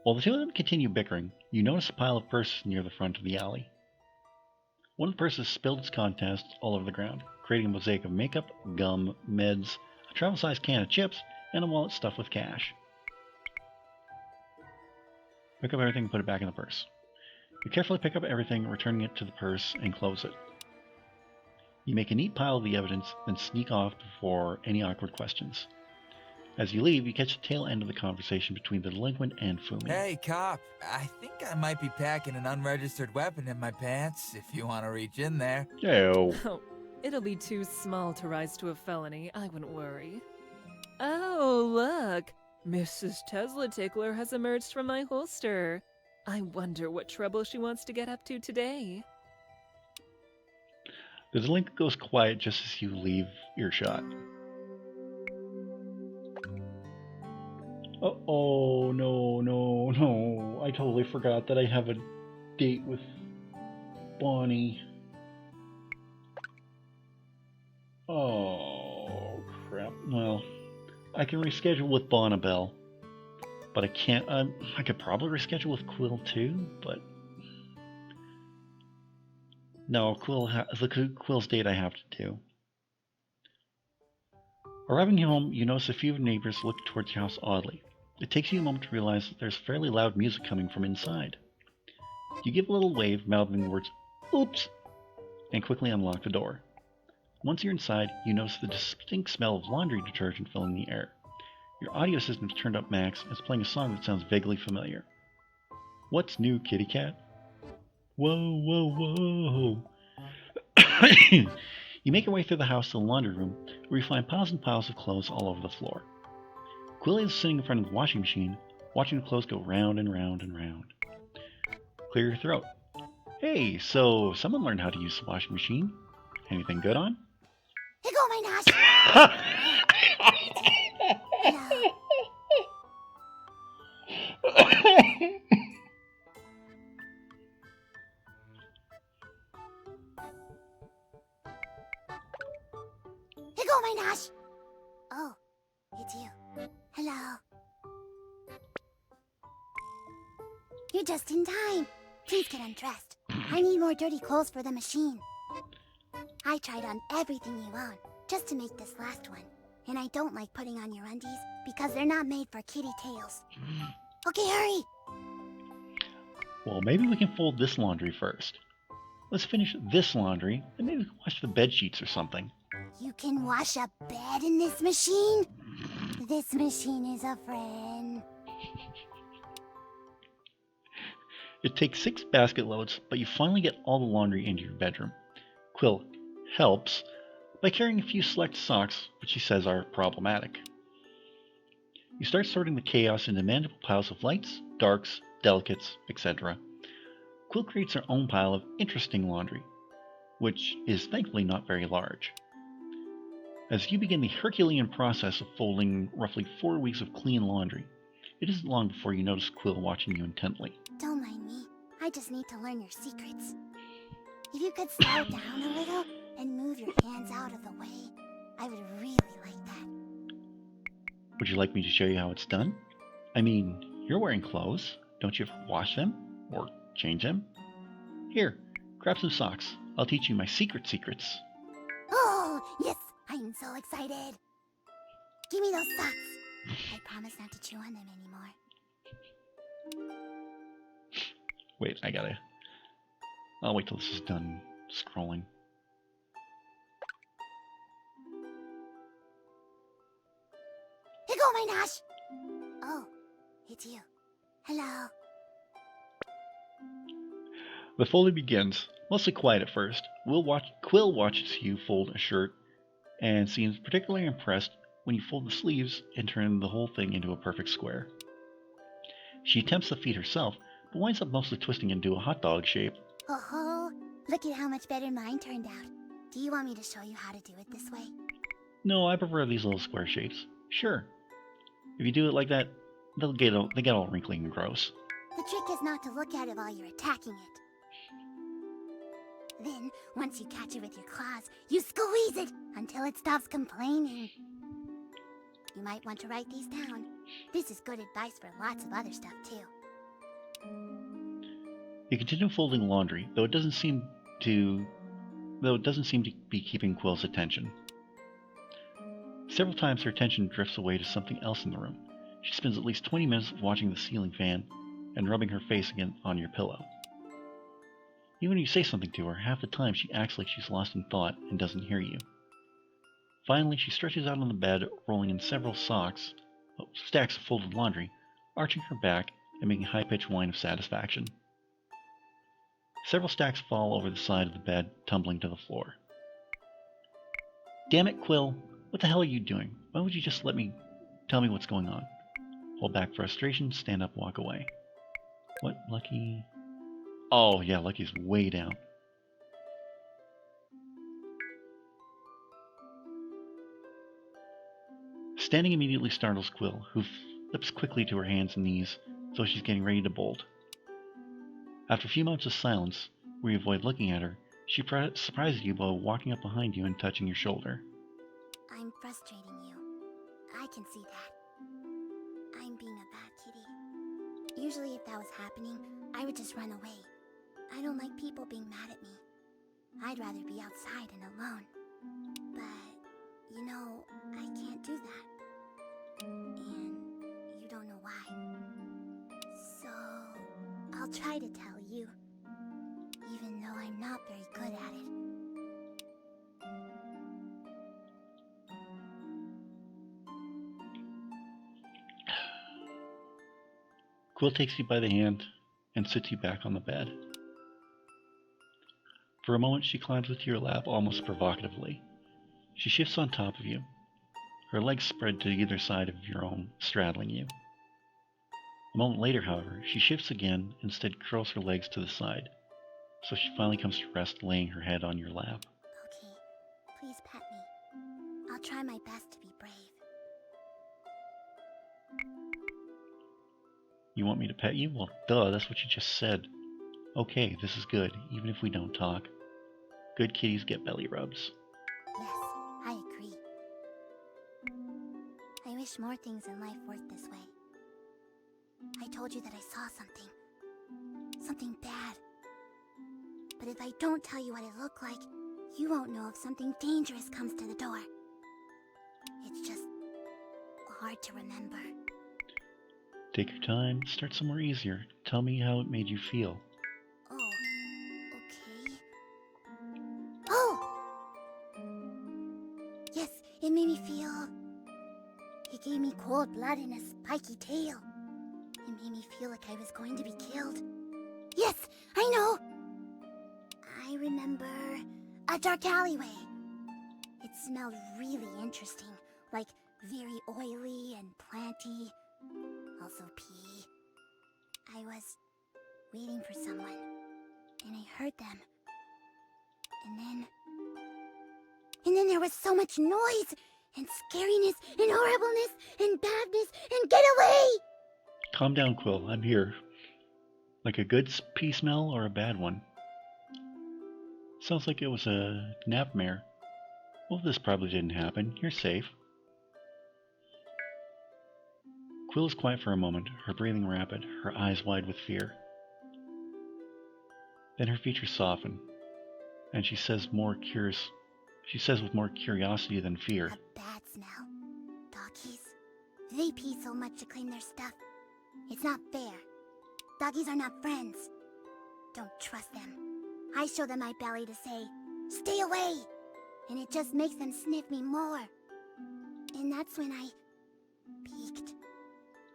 While the two of them continue bickering, you notice a pile of purses near the front of the alley. One of the purses spilled its contents all over the ground, creating a mosaic of makeup, gum, meds, a travel-sized can of chips, and a wallet stuffed with cash. Pick up everything and put it back in the purse. You carefully pick up everything, returning it to the purse, and close it. You make a neat pile of the evidence, then sneak off before any awkward questions. As you leave, you catch the tail end of the conversation between the delinquent and Fumi. Hey, cop. I think I might be packing an unregistered weapon in my pants, if you want to reach in there. Yo. Oh, it'll be too small to rise to a felony, I wouldn't worry. Oh, look! Mrs. Tesla Tickler has emerged from my holster. I wonder what trouble she wants to get up to today. The delinquent goes quiet just as you leave earshot. Oh, no. I totally forgot that I have a date with Bonnie. Oh, crap. Well, I can reschedule with Bonnabelle, but I can't. I could probably reschedule with Quill too, but no, Quill's date I have to do. Arriving home, you notice a few neighbors look towards your house oddly. It takes you a moment to realize that there's fairly loud music coming from inside. You give a little wave, mouthing the words, "Oops," and quickly unlock the door. Once you're inside, you notice the distinct smell of laundry detergent filling the air. Your audio system is turned up max and is playing a song that sounds vaguely familiar. What's new, kitty cat? Whoa. You make your way through the house to the laundry room, where you find piles and piles of clothes all over the floor. Quill is sitting in front of the washing machine, watching the clothes go round and round and round. Clear your throat. Hey, so someone learned how to use the washing machine. Anything good on? Here go my nosh. Hello. Here go my nosh. Oh, it's you. Hello. You're just in time. Please get undressed. I need more dirty clothes for the machine. I tried on everything you own, just to make this last one. And I don't like putting on your undies, because they're not made for kitty tails. Okay, hurry! Well, maybe we can fold this laundry first. Let's finish this laundry, and maybe we can wash the bed sheets or something. You can wash a bed in this machine? This machine is a friend. It takes 6 basket loads, but you finally get all the laundry into your bedroom. Quill helps by carrying a few select socks, which he says are problematic. You start sorting the chaos into manageable piles of lights, darks, delicates, etc. Quill creates her own pile of interesting laundry, which is thankfully not very large. As you begin the Herculean process of folding roughly 4 weeks of clean laundry, It isn't long before you notice Quill watching you intently. Don't mind me. I just need to learn your secrets. If you could slow down a little and move your hands out of the way, I would really like that. Would you like me to show you how it's done? I mean, you're wearing clothes. Don't you ever wash them? Or change them? Here, grab some socks. I'll teach you my secrets. Oh, yes! I'm so excited! Give me those socks! I promise not to chew on them anymore. Wait, I'll wait till this is done scrolling. Here go, my Nash! Oh, it's you. Hello. The folding begins, mostly quiet at first. Quill watches you fold a shirt and seems particularly impressed when you fold the sleeves and turn the whole thing into a perfect square. She attempts to feed herself, but winds up mostly twisting into a hot dog shape. Oh, look at how much better mine turned out. Do you want me to show you how to do it this way? No, I prefer these little square shapes. Sure. If you do it like that, they get all wrinkly and gross. The trick is not to look at it while you're attacking it. Then, once you catch it with your claws, you squeeze it until it stops complaining. You might want to write these down. This is good advice for lots of other stuff, too. You continue folding laundry, though it doesn't seem to be keeping Quill's attention. Several times her attention drifts away to something else in the room. She spends at least 20 minutes watching the ceiling fan and rubbing her face again on your pillow. Even when you say something to her, half the time she acts like she's lost in thought and doesn't hear you. Finally, she stretches out on the bed, rolling in several stacks of folded laundry, arching her back and making a high-pitched whine of satisfaction. Several stacks fall over the side of the bed, tumbling to the floor. Damn it, Quill! What the hell are you doing? Why would you just tell me what's going on? Hold back frustration, stand up, walk away. What, Lucky? Oh, yeah, Lucky's way down. Standing immediately startles Quill, who flips quickly to her hands and knees, so she's getting ready to bolt. After a few moments of silence, where you avoid looking at her, she surprises you by walking up behind you and touching your shoulder. I'm frustrating you. I can see that. I'm being a bad kitty. Usually if that was happening, I would just run away. I don't like people being mad at me. I'd rather be outside and alone. But, you know, I can't do that. And you don't know why. So, I'll try to tell you. Even though I'm not very good at it. Quill takes you by the hand and sits you back on the bed. For a moment, she climbs into your lap almost provocatively. She shifts on top of you, her legs spread to either side of your own, straddling you. A moment later, however, she shifts again and instead curls her legs to the side, so she finally comes to rest, laying her head on your lap. Okay, please pet me. I'll try my best to be brave. You want me to pet you? Well, duh, that's what you just said. Okay, this is good, even if we don't talk. Good kitties get belly rubs. Yes, I agree. I wish more things in life worked this way. I told you that I saw something. Something bad. But if I don't tell you what it looked like, you won't know if something dangerous comes to the door. It's just hard to remember. Take your time, start somewhere easier. Tell me how it made you feel. Oh, okay. Oh! Yes, it made me feel... It gave me cold blood and a spiky tail. It made me feel like I was going to be killed. Yes, I know! I remember a dark alleyway. It smelled really interesting, like very oily and planty. Also pee. I was waiting for someone, and I heard them. And then there was so much noise, and scariness, and horribleness, and badness, and get away! Calm down, Quill. I'm here. Like a good pea smell or a bad one? Sounds like it was a nightmare. Well, this probably didn't happen. You're safe. Quill is quiet for a moment, her breathing rapid, her eyes wide with fear. Then her features soften, and she says with more curiosity than fear. A bad smell. Doggies. They pee so much to clean their stuff. It's not fair. Doggies are not friends. Don't trust them. I show them my belly to say, "Stay away!" And it just makes them sniff me more. And that's when I peeked.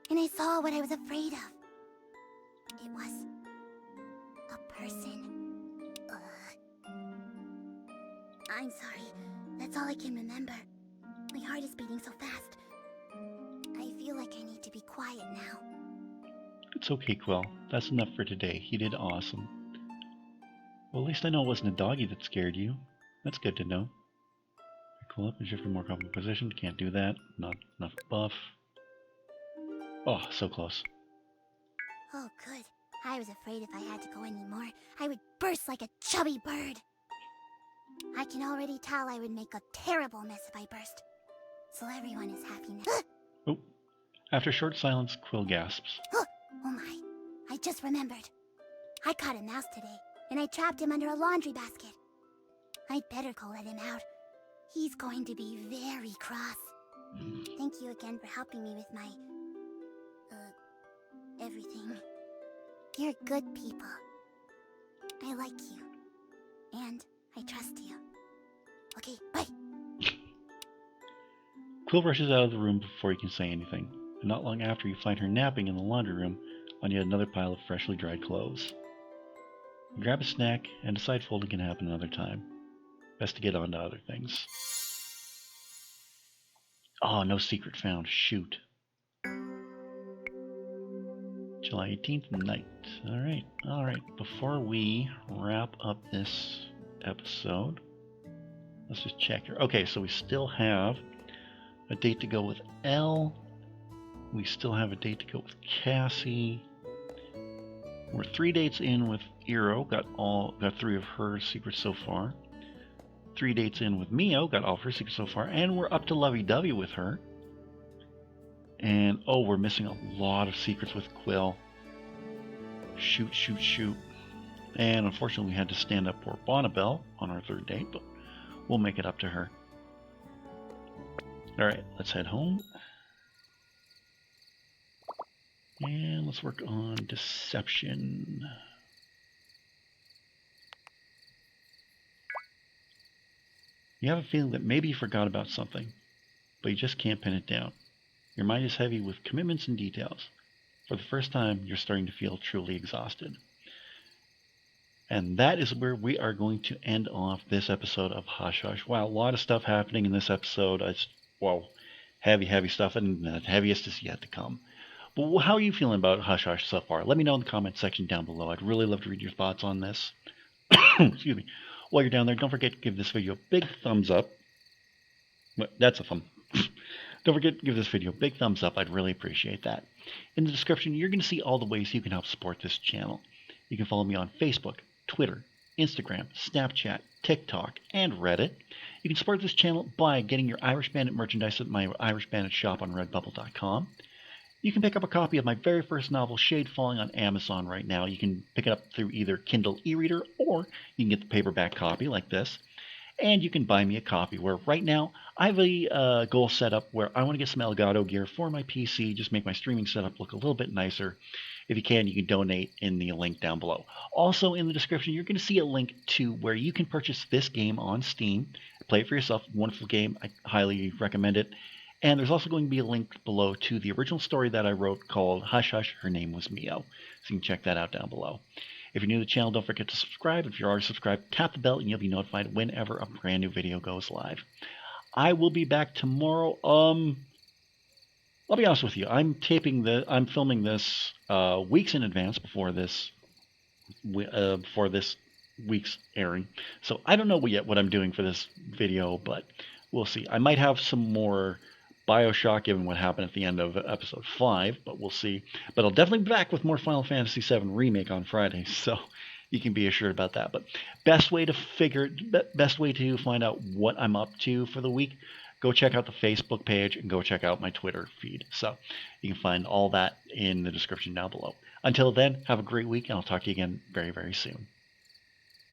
And I saw what I was afraid of. It was a person. I'm sorry. That's all I can remember. My heart is beating so fast. I feel like I need to be quiet now. It's okay, Quill. That's enough for today. You did awesome. Well, at least I know it wasn't a doggy that scared you. That's good to know. Cool up and shift to a more comfortable position. Can't do that. Not enough buff. Oh, so close. Oh, good. I was afraid if I had to go anymore, I would burst like a chubby bird. I can already tell I would make a terrible mess if I burst. So everyone is happy now. Oh. After a short silence, Quill gasps. Oh my. I just remembered. I caught a mouse today, and I trapped him under a laundry basket. I'd better go let him out. He's going to be very cross. Thank you again for helping me with my... everything. You're good people. I like you. And I trust you. Okay, bye! Quill rushes out of the room before he can say anything, and not long after you find her napping in the laundry room on yet another pile of freshly dried clothes. You grab a snack, and decide folding can happen another time. Best to get on to other things. Oh, no secret found. Shoot. July 18th, night. Alright. Before we wrap up this episode, let's just check here. Okay, so we still have a date to go with Elle. We still have a date to go with Cassie. We're 3 dates in with Eero. Got 3 of her secrets so far. 3 dates in with Mio. Got all of her secrets so far. And we're up to lovey-dovey with her. And, oh, we're missing a lot of secrets with Quill. Shoot. And unfortunately, we had to stand up for Bonnabelle on our 3rd date, but we'll make it up to her. Alright, let's head home. And let's work on deception. You have a feeling that maybe you forgot about something, but you just can't pin it down. Your mind is heavy with commitments and details. For the first time, you're starting to feel truly exhausted. And that is where we are going to end off this episode of Hush Hush. Wow, a lot of stuff happening in this episode. Wow, heavy stuff, and the heaviest is yet to come. But how are you feeling about Hush Hush so far? Let me know in the comment section down below. I'd really love to read your thoughts on this. Excuse me. While you're down there, don't forget to give this video a big thumbs up. That's a thumb. Don't forget to give this video a big thumbs up. I'd really appreciate that. In the description, you're going to see all the ways you can help support this channel. You can follow me on Facebook, Twitter, Instagram, Snapchat, TikTok, and Reddit. You can support this channel by getting your Irish Bandit merchandise at my Irish Bandit shop on redbubble.com. You can pick up a copy of my very first novel, Shade Falling, on Amazon right now. You can pick it up through either Kindle e-reader or you can get the paperback copy like this. And you can buy me a copy where right now I have a goal set up where I want to get some Elgato gear for my PC, just make my streaming setup look a little bit nicer. If you can donate in the link down below. Also in the description, you're going to see a link to where you can purchase this game on Steam. Play it for yourself. Wonderful game. I highly recommend it. And there's also going to be a link below to the original story that I wrote called Hush Hush, Her Name Was Mio. So you can check that out down below. If you're new to the channel, don't forget to subscribe. If you're already subscribed, tap the bell and you'll be notified whenever a brand new video goes live. I will be back tomorrow. I'll be honest with you. I'm filming this weeks in advance before this week's airing. So I don't know yet what I'm doing for this video, but we'll see. I might have some more Bioshock, given what happened at the end of episode 5, but we'll see. But I'll definitely be back with more Final Fantasy VII Remake on Friday, so you can be assured about that. But best way to find out what I'm up to for the week, go check out the Facebook page and go check out my Twitter feed. So you can find all that in the description down below. Until then, have a great week, and I'll talk to you again very, very soon.